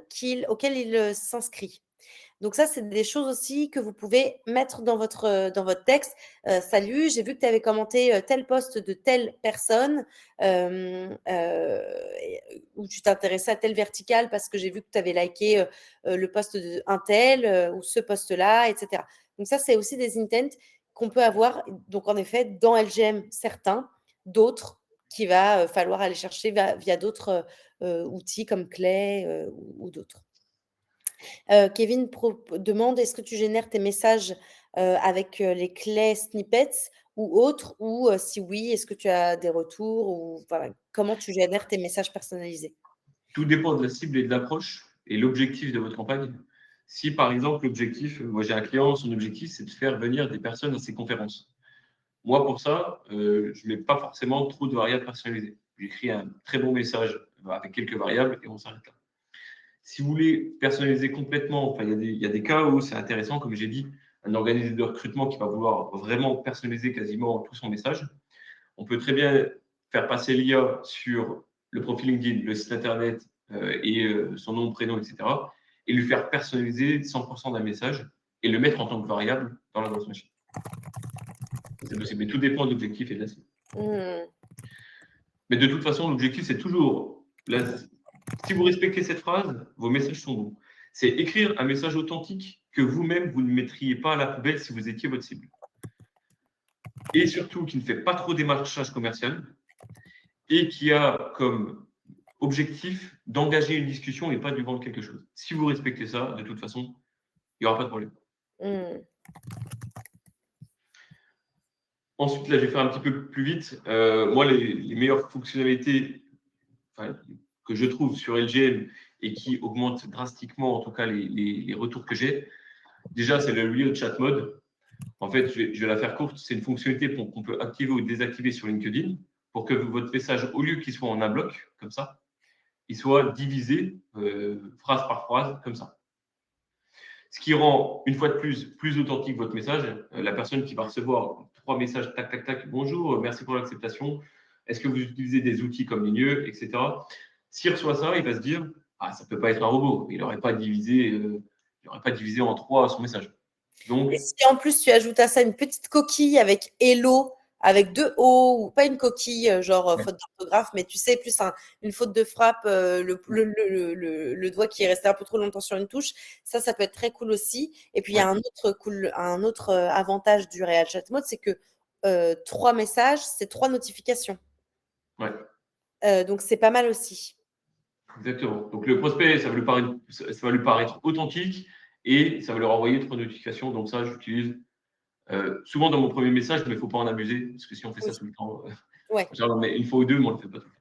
auxquels il s'inscrit. Donc ça, c'est des choses aussi que vous pouvez mettre dans votre texte. Salut, j'ai vu que tu avais commenté tel post de telle personne où tu t'intéressais à tel vertical parce que j'ai vu que tu avais liké le post d'un tel ou ce post-là, etc. Donc ça, c'est aussi des intents qu'on peut avoir. Donc en effet, dans LGM, certains, d'autres qu'il va falloir aller chercher via d'autres outils comme Clay ou d'autres. Kevin demande, est-ce que tu génères tes messages avec les clés snippets ou autres? Ou si oui, est-ce que tu as des retours? Ou voilà, comment tu génères tes messages personnalisés? Tout dépend de la cible et de l'approche et l'objectif de votre campagne. Si par exemple l'objectif, moi j'ai un client, son objectif c'est de faire venir des personnes à ses conférences. Moi pour ça, je ne mets pas forcément trop de variables personnalisées. J'écris un très bon message avec quelques variables et on s'arrête là. Si vous voulez personnaliser complètement, enfin, il y a des cas où c'est intéressant, comme j'ai dit, un organisme de recrutement qui va vouloir vraiment personnaliser quasiment tout son message. On peut très bien faire passer l'IA sur le profil LinkedIn, le site internet son nom, prénom, etc. et lui faire personnaliser 100% d'un message et le mettre en tant que variable dans la grosse machine. C'est possible, mais tout dépend de l'objectif et de la cible. Mmh. Mais de toute façon, l'objectif, c'est toujours, si vous respectez cette phrase, vos messages sont bons. C'est écrire un message authentique que vous-même, vous ne mettriez pas à la poubelle si vous étiez votre cible. Et surtout, qui ne fait pas trop démarchage commercial et qui a comme objectif d'engager une discussion et pas de lui vendre quelque chose. Si vous respectez ça, de toute façon, il n'y aura pas de problème. Mmh. Ensuite, là, je vais faire un petit peu plus vite. Moi, les meilleures fonctionnalités que je trouve sur LGM et qui augmentent drastiquement, en tout cas, les retours que j'ai, déjà, c'est le Real Chat Mode. En fait, je vais la faire courte. C'est une fonctionnalité qu'on peut activer ou désactiver sur LinkedIn pour que votre message, au lieu qu'il soit en un bloc, comme ça, il soit divisé phrase par phrase, comme ça. Ce qui rend, une fois de plus authentique votre message. La personne qui va recevoir 3 messages, tac, tac, tac, bonjour, merci pour l'acceptation. Est-ce que vous utilisez des outils comme Ligneux, etc. S'il reçoit ça, il va se dire, ah, ça ne peut pas être un robot. Il n'aurait pas divisé en 3 son message. Donc, Et si en plus tu ajoutes à ça une petite coquille avec hello, avec 2 O, ou pas une coquille genre ouais, faute d'orthographe, mais tu sais, plus une faute de frappe, le doigt qui est resté un peu trop longtemps sur une touche, ça peut être très cool aussi. Et puis il y ouais, a un autre avantage du Real Chat Mode, c'est que 3 messages, c'est 3 notifications. ouais, Donc c'est pas mal aussi. exactement. Donc, le prospect, ça va lui paraître authentique et ça va leur envoyer 3 notifications. Donc, ça, j'utilise souvent dans mon premier message, mais il ne faut pas en abuser, parce que si on fait Oui, ça tout le temps, ouais. genre, on met une fois ou deux, mais on ne le fait pas tout le temps.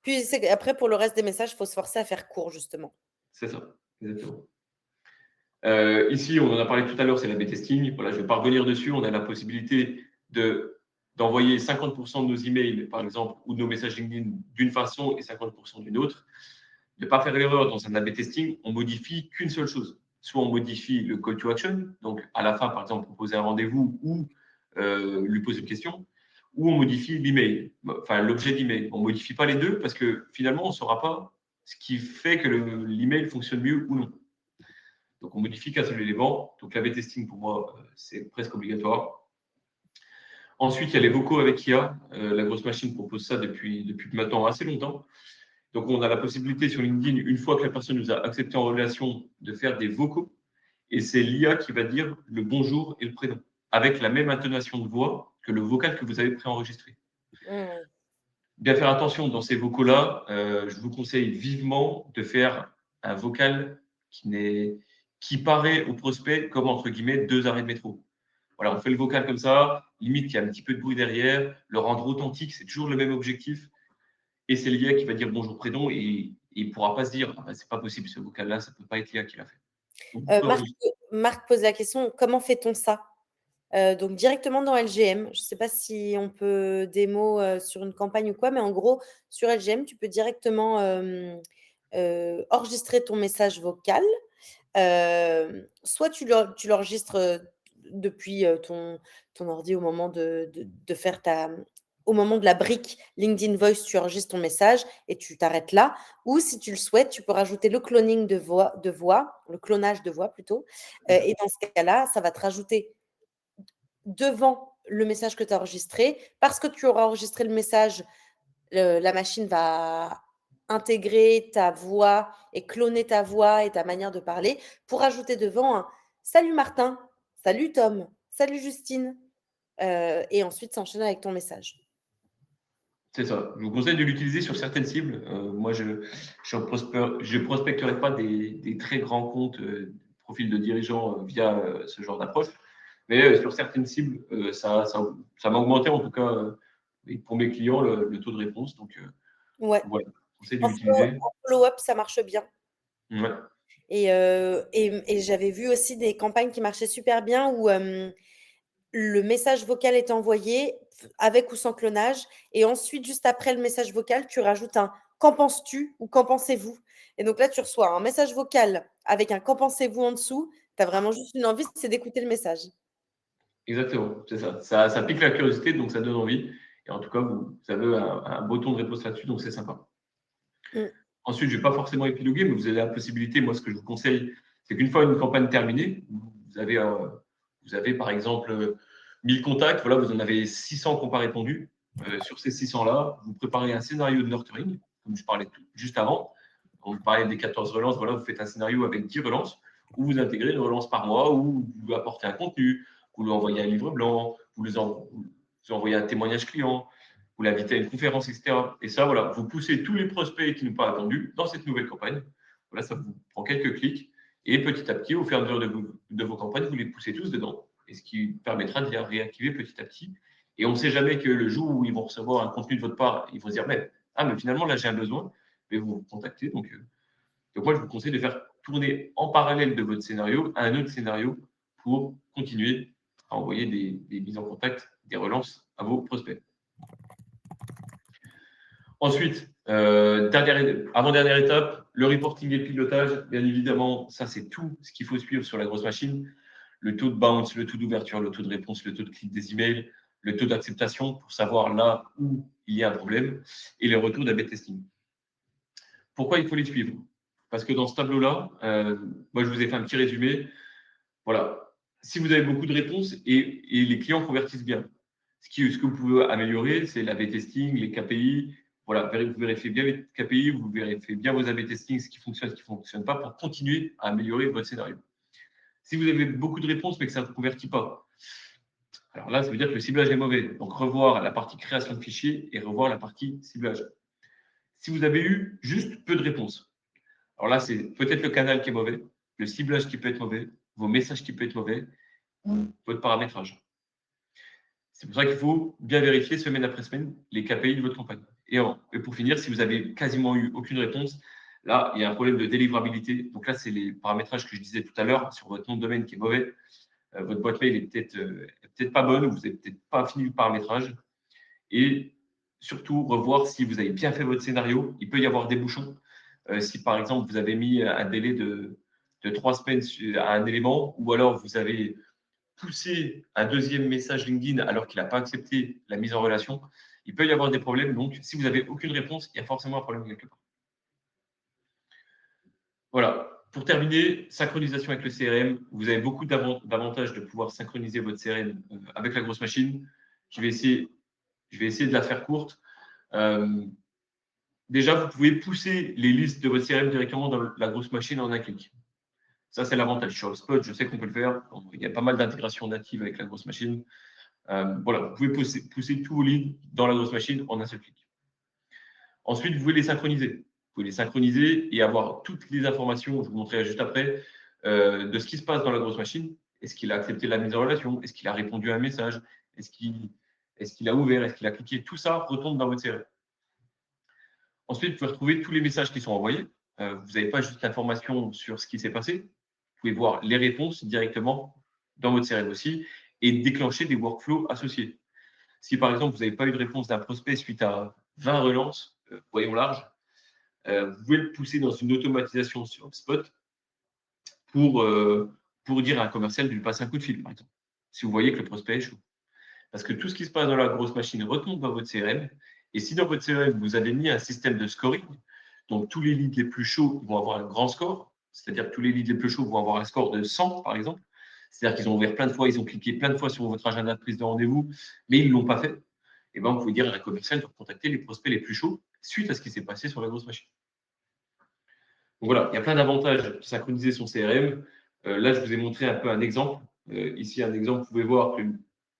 Puis après pour le reste des messages, il faut se forcer à faire court justement. C'est ça, exactement. Ici, on en a parlé tout à l'heure, c'est l'A/B testing. Voilà, je ne vais pas revenir dessus. On a la possibilité d'envoyer 50% de nos emails, par exemple, ou de nos messages LinkedIn d'une façon et 50% d'une autre. De ne pas faire l'erreur dans un A/B testing, on modifie qu'une seule chose. Soit on modifie le call to action, donc à la fin, par exemple, proposer un rendez-vous ou lui poser une question, ou on modifie l'email, enfin l'objet d'email. On ne modifie pas les deux parce que finalement, on ne saura pas ce qui fait que l'email fonctionne mieux ou non. Donc, on modifie qu'un seul élément. Donc, l'A/B testing, pour moi, c'est presque obligatoire. Ensuite, il y a les vocaux avec IA. La grosse machine propose ça depuis maintenant assez longtemps. Donc, on a la possibilité sur LinkedIn, une fois que la personne nous a accepté en relation, de faire des vocaux. Et c'est l'IA qui va dire le bonjour et le prénom, avec la même intonation de voix que le vocal que vous avez préenregistré. Mmh. bien faire attention dans ces vocaux-là. Je vous conseille vivement de faire un vocal qui paraît au prospect comme, entre guillemets, 2 arrêts de métro. Voilà, on fait le vocal comme ça, limite qu'il y a un petit peu de bruit derrière, le rendre authentique, c'est toujours le même objectif. Et c'est l'IA qui va dire bonjour prénom et il ne pourra pas se dire ah bah, c'est pas possible ce vocal-là, ça ne peut pas être l'IA qui l'a fait. Donc, vous pouvez Marc, enregistrer. Marc pose la question, comment fait-on ça? Donc directement dans LGM. Je ne sais pas si on peut démo sur une campagne ou quoi, mais en gros, sur LGM, tu peux directement enregistrer ton message vocal. Soit tu l'enregistres depuis ton ordi au moment de faire au moment de la brique LinkedIn Voice, tu enregistres ton message et tu t'arrêtes là. Ou si tu le souhaites, tu peux rajouter le cloning de voix, le clonage de voix plutôt. Et dans ce cas-là, ça va te rajouter devant le message que tu as enregistré. Parce que tu auras enregistré le message, la machine va intégrer ta voix et cloner ta voix et ta manière de parler pour ajouter devant un salut Martin, salut Tom, salut Justine, et ensuite s'enchaîner avec ton message. C'est ça. Je vous conseille de l'utiliser sur certaines cibles. Moi, je prospecterai pas des très grands comptes, profils de dirigeants via ce genre d'approche. Mais sur certaines cibles, ça m'a augmenté en tout cas et pour mes clients le taux de réponse. Donc Ouais. voilà, je vous conseille de En l'utiliser. follow-up, ça marche bien. Ouais. Et j'avais vu aussi des campagnes qui marchaient super bien où le message vocal est envoyé avec ou sans clonage. Et ensuite, juste après le message vocal, tu rajoutes un qu'en penses-tu ou qu'en pensez-vous. Et donc là, tu reçois un message vocal avec un qu'en pensez-vous en dessous. Tu as vraiment juste une envie, c'est d'écouter le message. Exactement, c'est ça. Ça pique la curiosité, donc ça donne envie. Et en tout cas, vous avez un bouton de réponse là-dessus, donc c'est sympa. Mm. Ensuite, je ne vais pas forcément épiloguer, mais vous avez la possibilité, moi, ce que je vous conseille, c'est qu'une fois une campagne terminée, vous avez par exemple 1000 contacts, voilà, vous en avez 600 qui n'ont pas répondu. Sur ces 600-là, vous préparez un scénario de nurturing, comme je parlais juste avant. On parlait des 14 relances, voilà, vous faites un scénario avec 10 relances, où vous intégrez une relance par mois, où vous apportez un contenu, vous lui envoyez un livre blanc, vous envoyez un témoignage client, vous l'invitez à une conférence, etc. Et ça, voilà, vous poussez tous les prospects qui n'ont pas attendu dans cette nouvelle campagne. Voilà, ça vous prend quelques clics. Et petit à petit, au fur et à mesure de vos campagnes, vous les poussez tous dedans. Et ce qui permettra de les réactiver petit à petit. Et on ne sait jamais que le jour où ils vont recevoir un contenu de votre part, ils vont se dire, mais finalement, là, j'ai un besoin. Et vous vous contactez. Donc moi, je vous conseille de faire tourner en parallèle de votre scénario un autre scénario pour continuer à envoyer des mises en contact, des relances à vos prospects. Ensuite, avant-dernière étape, le reporting et le pilotage. Bien évidemment, ça, c'est tout ce qu'il faut suivre sur la grosse machine. Le taux de bounce, le taux d'ouverture, le taux de réponse, le taux de clic des emails, le taux d'acceptation pour savoir là où il y a un problème et les retours d'A/B testing. Pourquoi il faut les suivre? Parce que dans ce tableau-là, moi, je vous ai fait un petit résumé. Voilà. Si vous avez beaucoup de réponses et les clients convertissent bien, ce que vous pouvez améliorer, c'est l'A/B testing, les KPI. Voilà, vous vérifiez bien les KPI, vous vérifiez bien vos A/B testing, ce qui fonctionne, ce qui ne fonctionne pas, pour continuer à améliorer votre scénario. Si vous avez beaucoup de réponses mais que ça ne convertit pas, alors là, ça veut dire que le ciblage est mauvais. Donc, revoir la partie création de fichiers et revoir la partie ciblage. Si vous avez eu juste peu de réponses, alors là, c'est peut-être le canal qui est mauvais, le ciblage qui peut être mauvais, vos messages qui peuvent être mauvais, ou votre paramétrage. C'est pour ça qu'il faut bien vérifier semaine après semaine les KPI de votre campagne. Et pour finir, si vous avez quasiment eu aucune réponse, là, il y a un problème de délivrabilité. Donc là, c'est les paramétrages que je disais tout à l'heure sur votre nom de domaine qui est mauvais. Votre boîte mail est peut-être pas bonne ou vous n'avez peut-être pas fini le paramétrage. Et surtout, revoir si vous avez bien fait votre scénario. Il peut y avoir des bouchons. Si par exemple, vous avez mis un délai de 3 semaines à un élément, ou alors vous avez poussé un deuxième message LinkedIn alors qu'il n'a pas accepté la mise en relation, il peut y avoir des problèmes. Donc, si vous n'avez aucune réponse, il y a forcément un problème quelque part. Voilà. Pour terminer, synchronisation avec le CRM. Vous avez beaucoup d'avantages de pouvoir synchroniser votre CRM avec la grosse machine. Je vais essayer de la faire courte. Déjà, vous pouvez pousser les listes de votre CRM directement dans la grosse machine en un clic. Ça, c'est l'avantage. Sur HubSpot, je sais qu'on peut le faire. Il y a pas mal d'intégrations natives avec la grosse machine. Voilà, vous pouvez pousser tous vos leads dans la grosse machine en un seul clic. Ensuite, vous pouvez les synchroniser. Vous pouvez les synchroniser et avoir toutes les informations, je vous montrerai juste après, de ce qui se passe dans la grosse machine. Est-ce qu'il a accepté la mise en relation? Est-ce qu'il a répondu à un message? Est-ce qu'il a ouvert? Est-ce qu'il a cliqué? Tout ça retombe dans votre CRM. Ensuite, vous pouvez retrouver tous les messages qui sont envoyés. Vous n'avez pas juste l'information sur ce qui s'est passé. Vous pouvez voir les réponses directement dans votre CRM aussi et déclencher des workflows associés. Si par exemple, vous n'avez pas eu de réponse d'un prospect suite à 20 relances, voyons large, vous pouvez le pousser dans une automatisation sur HubSpot pour, pour dire à un commercial de lui passer un coup de fil, par exemple, si vous voyez que le prospect est chaud. Parce que tout ce qui se passe dans la grosse machine retombe dans votre CRM. Et si dans votre CRM, vous avez mis un système de scoring, donc tous les leads les plus chauds vont avoir un grand score, c'est-à-dire que tous les leads les plus chauds vont avoir un score de 100, par exemple. C'est-à-dire qu'ils ont ouvert plein de fois, ils ont cliqué plein de fois sur votre agenda de prise de rendez-vous, mais ils ne l'ont pas fait. Et ben, vous pouvez dire à un commercial de contacter les prospects les plus chauds suite à ce qui s'est passé sur la grosse machine. Donc voilà, il y a plein d'avantages de synchroniser son CRM. Là, je vous ai montré un peu un exemple. Ici, un exemple, vous pouvez voir que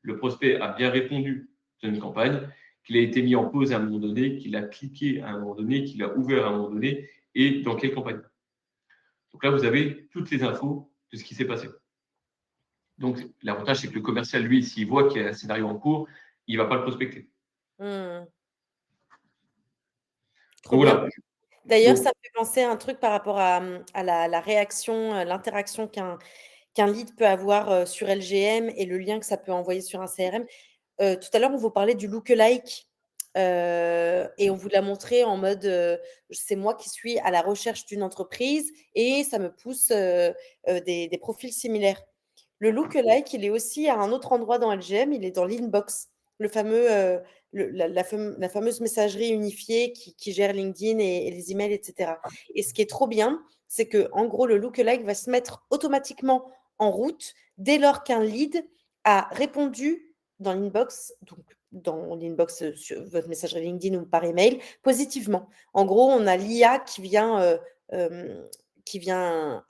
le prospect a bien répondu à une campagne, qu'il a été mis en pause à un moment donné, qu'il a cliqué à un moment donné, qu'il a ouvert à un moment donné et dans quelle campagne. Donc là, vous avez toutes les infos de ce qui s'est passé. Donc, l'avantage, c'est que le commercial, lui, s'il voit qu'il y a un scénario en cours, il ne va pas le prospecter. Mmh. Trop Donc bien. voilà. D'ailleurs, ça Donc, me fait penser à un truc par rapport à la réaction, l'interaction qu'un lead peut avoir, sur LGM et le lien que ça peut envoyer sur un CRM. Tout à l'heure, on vous parlait du lookalike, et on vous l'a montré en mode, c'est moi qui suis à la recherche d'une entreprise et ça me pousse, des profils similaires. Le lookalike, il est aussi à un autre endroit dans LGM, il est dans l'inbox, le fameux, la fameuse messagerie unifiée qui gère LinkedIn et les emails et cetera. Et ce qui est trop bien, c'est qu'en gros, le lookalike va se mettre automatiquement en route dès lors qu'un lead a répondu dans l'inbox, donc dans l'inbox, sur votre messagerie LinkedIn ou par email, positivement. En gros, on a l'IA qui vient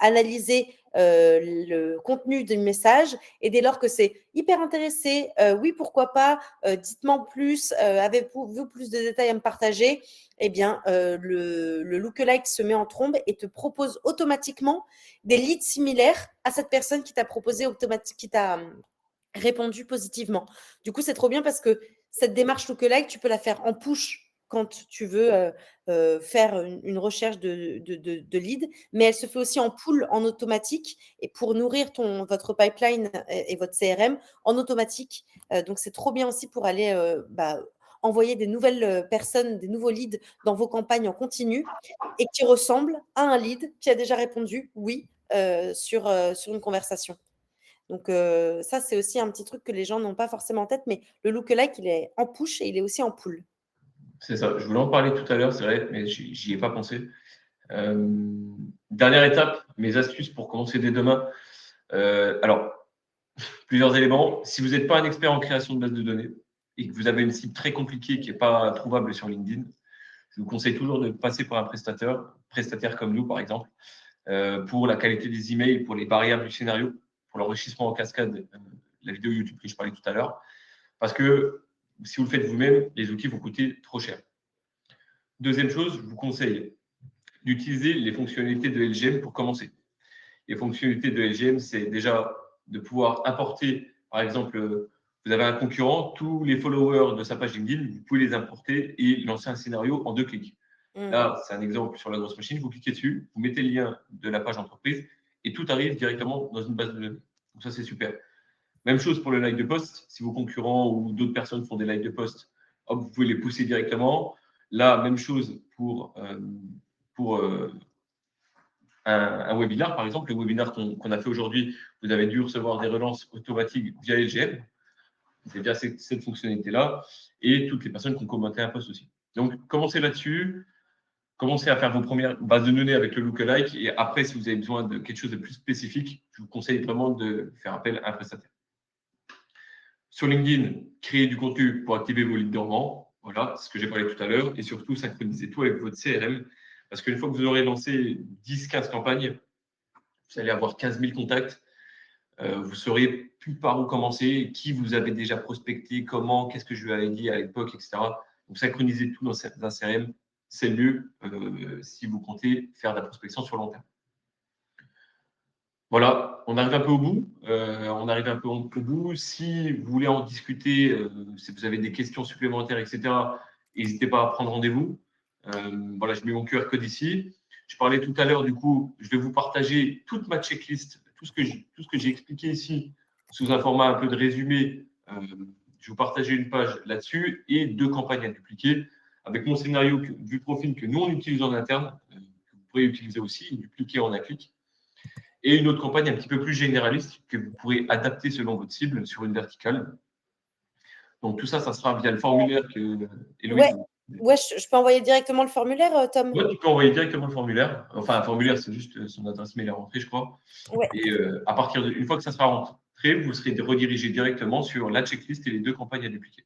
analyser, le contenu du message et dès lors que c'est hyper intéressé, oui, pourquoi pas, dites-moi en plus, avez-vous plus de détails à me partager? Eh bien, le lookalike se met en trombe et te propose automatiquement des leads similaires à cette personne qui t'a proposé qui t'a répondu positivement. Du coup, c'est trop bien parce que cette démarche lookalike, tu peux la faire en push quand tu veux faire une recherche de lead, mais elle se fait aussi en pull, en automatique, et pour nourrir votre pipeline et votre CRM en automatique. Donc, c'est trop bien aussi pour aller envoyer des nouvelles personnes, des nouveaux leads dans vos campagnes en continu et qui ressemblent à un lead qui a déjà répondu oui sur une conversation. Donc ça, c'est aussi un petit truc que les gens n'ont pas forcément en tête, mais le lookalike, il est en push et il est aussi en pull. c'est ça. Je voulais en parler tout à l'heure, c'est vrai, mais j'y ai pas pensé. Dernière étape, mes astuces pour commencer dès demain. Alors, plusieurs éléments. Si vous n'êtes pas un expert en création de base de données et que vous avez une cible très compliquée qui n'est pas trouvable sur LinkedIn, je vous conseille toujours de passer par un prestataire comme nous, par exemple, pour la qualité des emails, pour les barrières du scénario, pour l'enrichissement en cascade, la vidéo YouTube que je parlais tout à l'heure. Parce que si vous le faites vous-même, les outils vont coûter trop cher. Deuxième chose, je vous conseille d'utiliser les fonctionnalités de LGM pour commencer. Les fonctionnalités de LGM, c'est déjà de pouvoir importer, par exemple, vous avez un concurrent, tous les followers de sa page LinkedIn, vous pouvez les importer et lancer un scénario en 2 clics. Mmh. Là, c'est un exemple sur la grosse machine, vous cliquez dessus, vous mettez le lien de la page entreprise et tout arrive directement dans une base de données. Donc ça, c'est super. Même chose pour le like de post. Si vos concurrents ou d'autres personnes font des likes de post, hop, vous pouvez les pousser directement. Là, même chose pour un webinar, par exemple. Le webinar qu'on a fait aujourd'hui, vous avez dû recevoir des relances automatiques via LGM. C'est bien cette fonctionnalité-là. Et toutes les personnes qui ont commenté un post aussi. Donc, commencez là-dessus. Commencez à faire vos premières bases de données avec le lookalike. Et après, si vous avez besoin de quelque chose de plus spécifique, je vous conseille vraiment de faire appel à un prestataire. Sur LinkedIn, créer du contenu pour activer vos leads dormants. Voilà, c'est ce que j'ai parlé tout à l'heure. Et surtout, synchronisez tout avec votre CRM. Parce qu'une fois que vous aurez lancé 10-15 campagnes, vous allez avoir 15 000 contacts. Vous saurez plus par où commencer, qui vous avez déjà prospecté, comment, qu'est-ce que je lui avais dit à l'époque, etc. Donc, synchronisez tout dans un CRM. c'est mieux si vous comptez faire de la prospection sur long terme. Voilà, on arrive un peu au bout. Si vous voulez en discuter, si vous avez des questions supplémentaires, etc., n'hésitez pas à prendre rendez-vous. Voilà, je mets mon QR code ici. Je parlais tout à l'heure, du coup, je vais vous partager toute ma checklist, tout ce que j'ai expliqué ici sous un format un peu de résumé. Je vais vous partager une page là-dessus et 2 campagnes à dupliquer avec mon scénario du profil que nous, on utilise en interne, que vous pourrez utiliser aussi, dupliquer en un clic, et une autre campagne un petit peu plus généraliste que vous pourrez adapter selon votre cible sur une verticale. Donc, tout ça, ça sera via le formulaire que Héloïse. Ouais, je peux envoyer directement le formulaire, Tom? Ouais, tu peux envoyer directement le formulaire. Enfin, un formulaire, c'est juste son adresse mail à rentrer, je crois. Ouais. Et à partir une fois que ça sera rentré, vous serez redirigé directement sur la checklist et les 2 campagnes à dupliquer.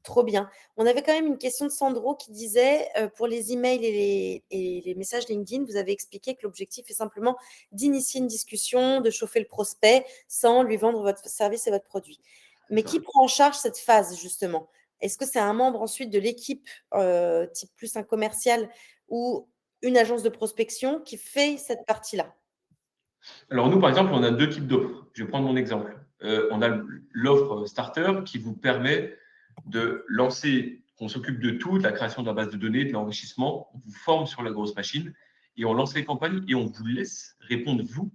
Trop bien. On avait quand même une question de Sandro qui disait, pour les emails et les messages LinkedIn, vous avez expliqué que l'objectif est simplement d'initier une discussion, de chauffer le prospect sans lui vendre votre service et votre produit. Mais qui prend en charge cette phase justement? Est-ce que c'est un membre ensuite de l'équipe, type plus un commercial ou une agence de prospection qui fait cette partie-là? Alors, nous, par exemple, on a 2 types d'offres. Je vais prendre mon exemple. On a l'offre starter qui vous permet de lancer, on s'occupe de tout, de la création de la base de données, de l'enrichissement, on vous forme sur la grosse machine et on lance les campagnes et on vous laisse répondre, vous,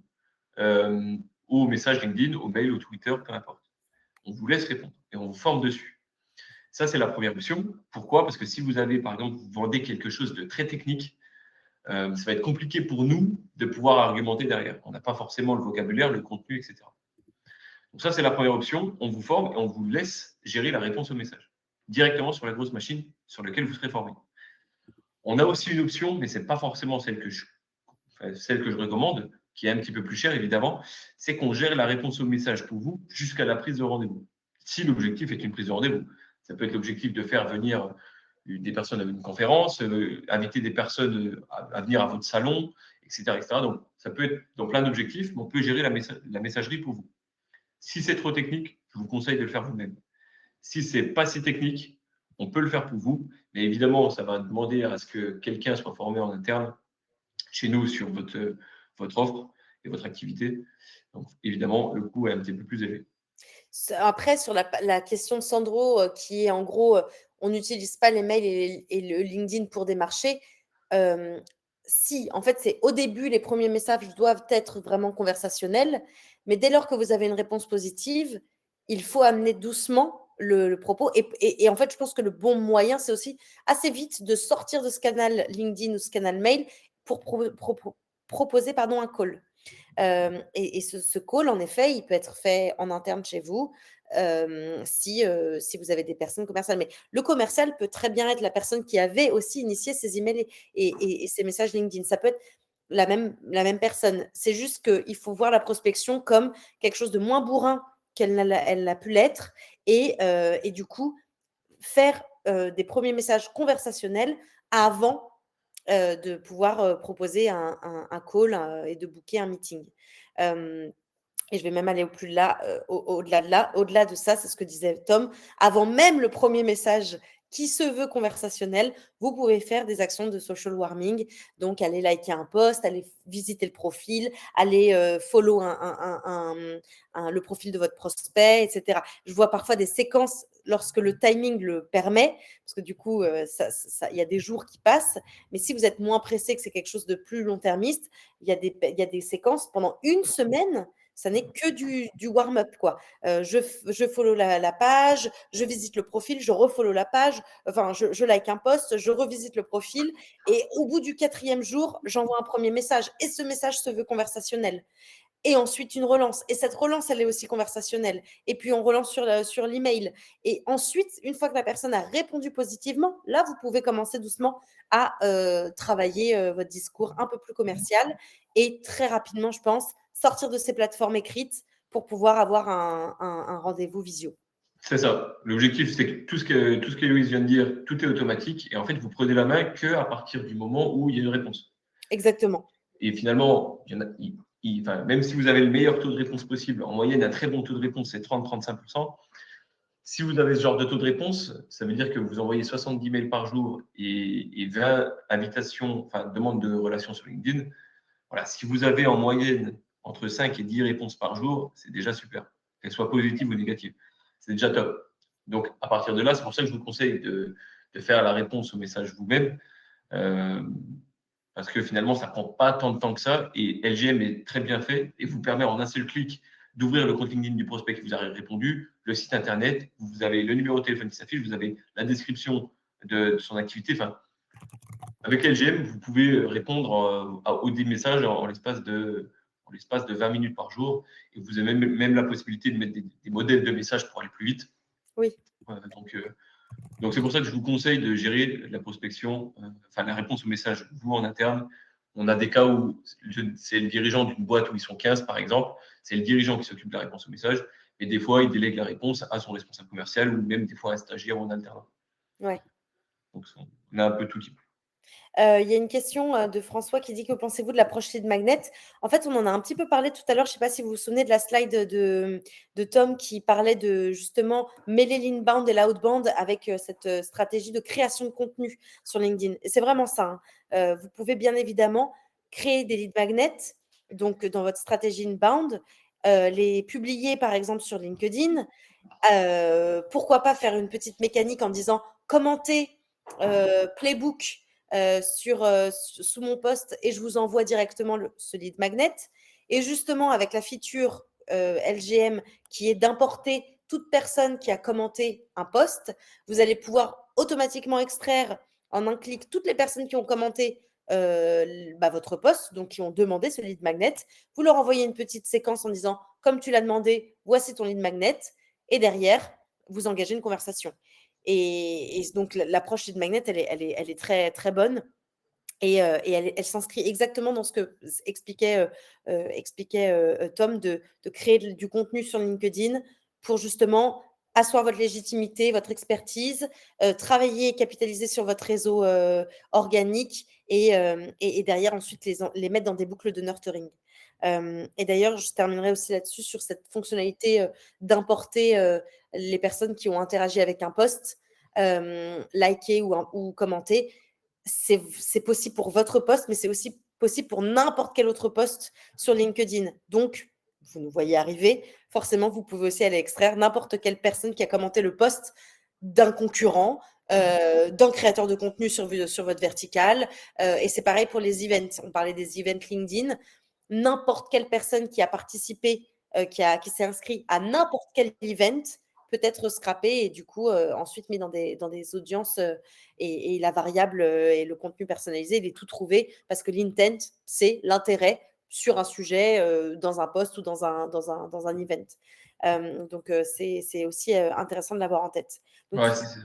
aux messages LinkedIn, aux mails, au Twitter, peu importe. On vous laisse répondre et on vous forme dessus. Ça, c'est la première option. Pourquoi? Parce que si vous avez, par exemple, vous vendez quelque chose de très technique, ça va être compliqué pour nous de pouvoir argumenter derrière. On n'a pas forcément le vocabulaire, le contenu, etc. Donc ça, c'est la première option. On vous forme et on vous laisse gérer la réponse au message directement sur la grosse machine sur laquelle vous serez formé. On a aussi une option, mais ce n'est pas forcément celle que je recommande, qui est un petit peu plus chère, évidemment, c'est qu'on gère la réponse au message pour vous jusqu'à la prise de rendez-vous. Si l'objectif est une prise de rendez-vous, ça peut être l'objectif de faire venir des personnes à une conférence, inviter des personnes à venir à votre salon, etc., etc. Donc, ça peut être dans plein d'objectifs, mais on peut gérer la messagerie pour vous. Si c'est trop technique, je vous conseille de le faire vous-même. Si ce n'est pas si technique, on peut le faire pour vous, mais évidemment, ça va demander à ce que quelqu'un soit formé en interne chez nous sur votre offre et votre activité. Donc, évidemment, le coût est un petit peu plus élevé. Après, sur la question de Sandro, qui est en gros, on n'utilise pas les mails et le LinkedIn pour démarcher. Si, en fait, c'est au début, les premiers messages doivent être vraiment conversationnels, mais dès lors que vous avez une réponse positive, il faut amener doucement le propos. Et en fait, je pense que le bon moyen, c'est aussi assez vite de sortir de ce canal LinkedIn ou ce canal mail pour proposer, pardon, un call. Et ce call, en effet, il peut être fait en interne chez vous, si vous avez des personnes commerciales. Mais le commercial peut très bien être la personne qui avait aussi initié ces emails et ces messages LinkedIn. Ça peut être la même personne. C'est juste qu'il faut voir la prospection comme quelque chose de moins bourrin elle n'a pu l'être et du coup, faire, des premiers messages conversationnels avant de pouvoir, proposer un call, et de booker un meeting. Hem Et je vais même aller au-delà de ça, c'est ce que disait Tom. Avant même le premier message qui se veut conversationnel, vous pouvez faire des actions de social warming. Donc, aller liker un post, aller visiter le profil, aller follow le profil de votre prospect, etc. Je vois parfois des séquences lorsque le timing le permet, parce que du coup, il y a des jours qui passent. Mais si vous êtes moins pressé, que c'est quelque chose de plus long-termiste, il y a des séquences pendant une semaine. Ça n'est que du warm-up, quoi. Je follow la page, je visite le profil, je refollow la page, enfin, je like un post, je revisite le profil et au bout du 4e jour, j'envoie un premier message et ce message se veut conversationnel et ensuite une relance et cette relance, elle est aussi conversationnelle et puis on relance sur l'email et ensuite, une fois que la personne a répondu positivement, là, vous pouvez commencer doucement à, travailler, votre discours un peu plus commercial et très rapidement, je pense, sortir de ces plateformes écrites pour pouvoir avoir un rendez-vous visio. C'est ça. L'objectif, c'est que tout ce qu'Héloïse vient de dire, tout est automatique. Et en fait, vous prenez la main qu'à partir du moment où il y a une réponse. Exactement. Et finalement, enfin, même si vous avez le meilleur taux de réponse possible, en moyenne, un très bon taux de réponse, c'est 30-35%. Si vous avez ce genre de taux de réponse, ça veut dire que vous envoyez 70 mails par jour et 20 invitations, enfin demandes de relations sur LinkedIn. Voilà, si vous avez en moyenne entre 5 et 10 réponses par jour, c'est déjà super, qu'elles soient positives ou négatives. C'est déjà top. Donc, à partir de là, c'est pour ça que je vous conseille de faire la réponse au message vous-même, euh, parce que finalement, ça ne prend pas tant de temps que ça, et LGM est très bien fait et vous permet en un seul clic d'ouvrir le compte LinkedIn du prospect qui vous a répondu, le site internet, vous avez le numéro de téléphone qui s'affiche, vous avez la description de son activité. Enfin, avec LGM, vous pouvez répondre aux des messages en l'espace de 20 minutes par jour. Et vous avez même la possibilité de mettre des modèles de messages pour aller plus vite. Oui. Donc c'est pour ça que je vous conseille de gérer la prospection, enfin la réponse aux messages, vous en interne. On a des cas où c'est le dirigeant d'une boîte où ils sont 15, par exemple. C'est le dirigeant qui s'occupe de la réponse aux messages. Et des fois, il délègue la réponse à son responsable commercial ou même des fois à un stagiaire ou un alternant. Ouais. Donc, on a un peu tout type. Il y a une question de François qui dit: «Que pensez-vous de l'approche lead magnet?» En fait, on en a un petit peu parlé tout à l'heure. Je ne sais pas si vous vous souvenez de la slide de Tom qui parlait de justement mêler l'inbound et l'outbound avec cette stratégie de création de contenu sur LinkedIn. Et c'est vraiment ça, hein. Vous pouvez bien évidemment créer des lead magnets, donc dans votre stratégie inbound, les publier par exemple sur LinkedIn. Pourquoi pas faire une petite mécanique en disant: «Commentez playbook sous mon post et je vous envoie directement ce lead magnet». Et justement, avec la feature LGM qui est d'importer toute personne qui a commenté un post, vous allez pouvoir automatiquement extraire en un clic toutes les personnes qui ont commenté votre post, donc qui ont demandé ce lead magnet. Vous leur envoyez une petite séquence en disant: comme tu l'as demandé, voici ton lead magnet. Et derrière, vous engagez une conversation. Et donc, l'approche lead magnet, elle est très, très bonne. Et elle s'inscrit exactement dans ce que expliquait Tom, de créer du contenu sur LinkedIn pour justement asseoir votre légitimité, votre expertise, travailler et capitaliser sur votre réseau organique et derrière ensuite les mettre dans des boucles de nurturing. Et d'ailleurs, je terminerai aussi là-dessus sur cette fonctionnalité d'importer les personnes qui ont interagi avec un post, liké ou commenté. C'est possible pour votre poste, mais c'est aussi possible pour n'importe quel autre poste sur LinkedIn. Donc, vous nous voyez arriver, forcément, vous pouvez aussi aller extraire n'importe quelle personne qui a commenté le post d'un concurrent, d'un créateur de contenu sur votre verticale. Et c'est pareil pour les events. On parlait des events LinkedIn. N'importe quelle personne qui a participé, qui s'est inscrit à n'importe quel event peut être scrappé et du coup ensuite mis dans des audiences et la variable et le contenu personnalisé, il est tout trouvé parce que l'intent, c'est l'intérêt sur un sujet dans un post ou dans un event. Donc, c'est aussi intéressant de l'avoir en tête. Donc, Ouais, c'est ça.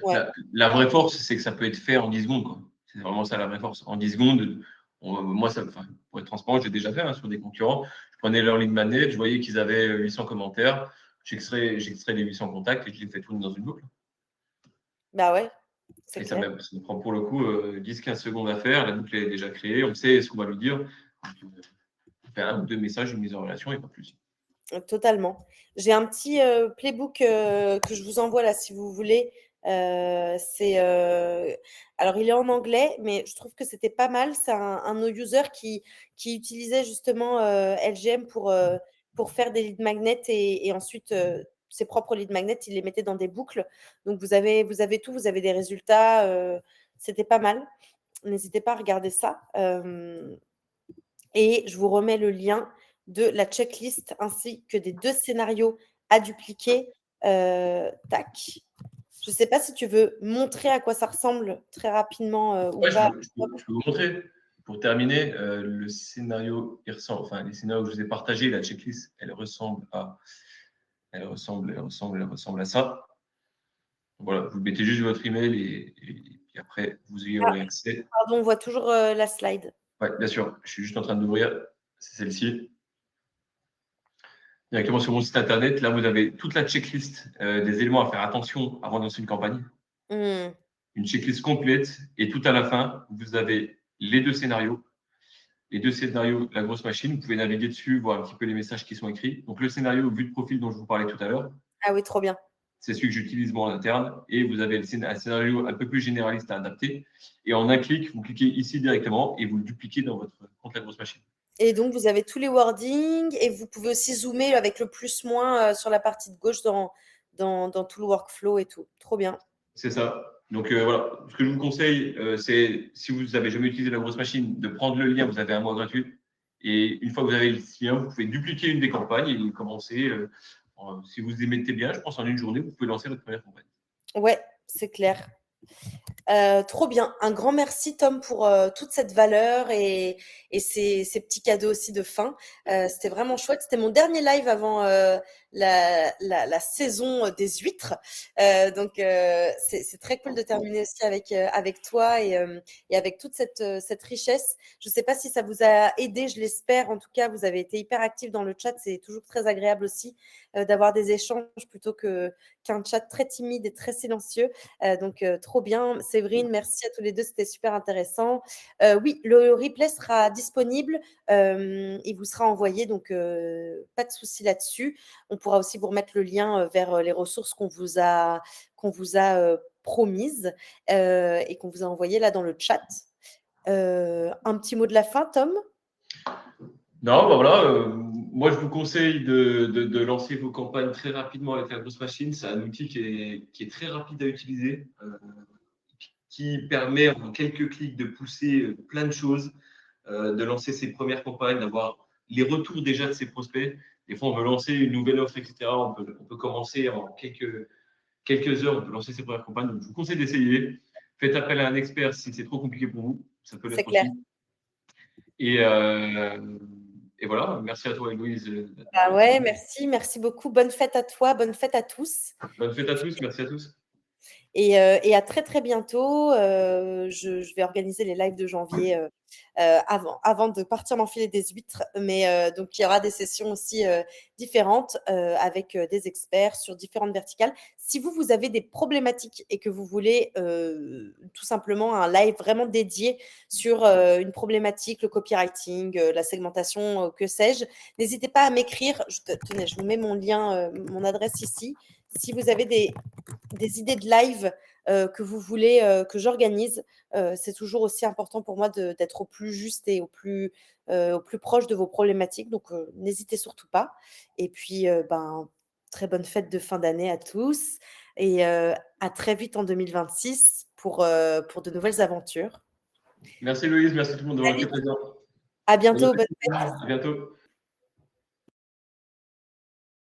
ouais. La vraie force, c'est que ça peut être fait en 10 secondes, quoi. C'est vraiment ça la vraie force. En 10 secondes, moi, enfin, pour être transparent, j'ai déjà fait sur des concurrents. Je prenais leur lead magnet, je voyais qu'ils avaient 800 commentaires, j'extrais les 800 contacts et je les fais tourner dans une boucle. Bah ouais, c'est Et clair. ça me prend pour le coup 10-15 secondes à faire. La boucle est déjà créée, on sait ce qu'on va lui dire. On fait un ou deux messages, une mise en relation et pas plus. Totalement. J'ai un petit playbook que je vous envoie là si vous voulez. Alors, il est en anglais, mais je trouve que c'était pas mal. C'est un no user qui utilisait justement LGM pour faire des lead magnets et ensuite ses propres lead magnets, il les mettait dans des boucles. Donc, vous avez tout, vous avez des résultats. C'était pas mal. N'hésitez pas à regarder ça. Et je vous remets le lien de la checklist ainsi que des 2 scénarios à dupliquer. Tac. Je ne sais pas si tu veux montrer à quoi ça ressemble très rapidement, ou Ouais, pas? je peux vous montrer. Pour terminer, le scénario, enfin, les scénarios que je vous ai partagés, la checklist, elle ressemble à ça. Voilà, vous mettez juste votre email et puis après, vous y Ah, aurez accès. pardon, on voit toujours, la slide. Ouais, bien sûr, je suis juste en train d'ouvrir. C'est celle-ci. Directement sur mon site internet, là, vous avez toute la checklist des éléments à faire attention avant de lancer une campagne. Mmh. Une checklist complète et tout à la fin, vous avez les deux scénarios. Les deux scénarios, la grosse machine, vous pouvez naviguer dessus, voir un petit peu les messages qui sont écrits. Donc, le scénario vue de profil dont je vous parlais tout à l'heure, Ah oui, trop bien. c'est celui que j'utilise moi en interne. Et vous avez un scénario un peu plus généraliste à adapter. Et en un clic, vous cliquez ici directement et vous le dupliquez dans votre compte La Grosse Machine. Et donc, vous avez tous les wordings et vous pouvez aussi zoomer avec le plus-moins sur la partie de gauche dans tout le workflow et tout. Trop bien. C'est ça. Donc voilà, ce que je vous conseille, c'est si vous n'avez jamais utilisé La Grosse Machine, de prendre le lien, vous avez un mois gratuit. Et une fois que vous avez le lien, vous pouvez dupliquer une des campagnes et commencer. Si vous y mettez bien, je pense en une journée, vous pouvez lancer votre première campagne. Ouais, c'est clair. Trop bien. Un grand merci Tom pour toute cette valeur et ces petits cadeaux aussi de fin. C'était vraiment chouette. C'était mon dernier live avant la saison des huîtres. Donc c'est très cool de terminer aussi avec toi et avec toute cette richesse. Je ne sais pas si ça vous a aidé, je l'espère. En tout cas, vous avez été hyper actifs dans le chat. C'est toujours très agréable aussi d'avoir des échanges plutôt qu'un chat très timide et très silencieux. Donc, trop bien. Séverine, merci à tous les deux, c'était super intéressant. Oui, le replay sera disponible, il vous sera envoyé, donc pas de souci là-dessus. On pourra aussi vous remettre le lien vers les ressources qu'on vous a promises et qu'on vous a envoyées là dans le chat. Un petit mot de la fin, Tom? Non, bah voilà, moi je vous conseille de lancer vos campagnes très rapidement avec La Grosse Machine. C'est un outil qui est très rapide à utiliser, qui permet en quelques clics de pousser plein de choses, de lancer ses premières campagnes, d'avoir les retours déjà de ses prospects. Des fois, on veut lancer une nouvelle offre, etc. On peut commencer en quelques heures, on peut lancer ses premières campagnes. Donc, je vous conseille d'essayer. Faites appel à un expert si c'est trop compliqué pour vous. Ça peut C'est l'être clair. aussi. Et voilà, merci à toi, Héloïse. Bah ouais, merci, merci beaucoup. Bonne fête à toi, bonne fête à tous. Bonne Et fête à tous, merci à tous. et à très très bientôt. Je vais organiser les lives de janvier avant de partir m'enfiler des huîtres. Mais donc, il y aura des sessions aussi différentes avec des experts sur différentes verticales. Si vous avez des problématiques et que vous voulez tout simplement un live vraiment dédié sur une problématique, le copywriting, la segmentation, que sais-je, n'hésitez pas à m'écrire. Tenez, je vous mets mon lien, mon adresse ici. Si vous avez des idées de live que vous voulez que j'organise, c'est toujours aussi important pour moi d'être au plus juste et au plus proche de vos problématiques. Donc, n'hésitez surtout pas. Et puis, très bonne fête de fin d'année à tous et à très vite en 2026 pour de nouvelles aventures. Merci, Héloïse, merci tout le monde d'avoir été Salut, présent. à Bonne bientôt, bonne fête, à bientôt.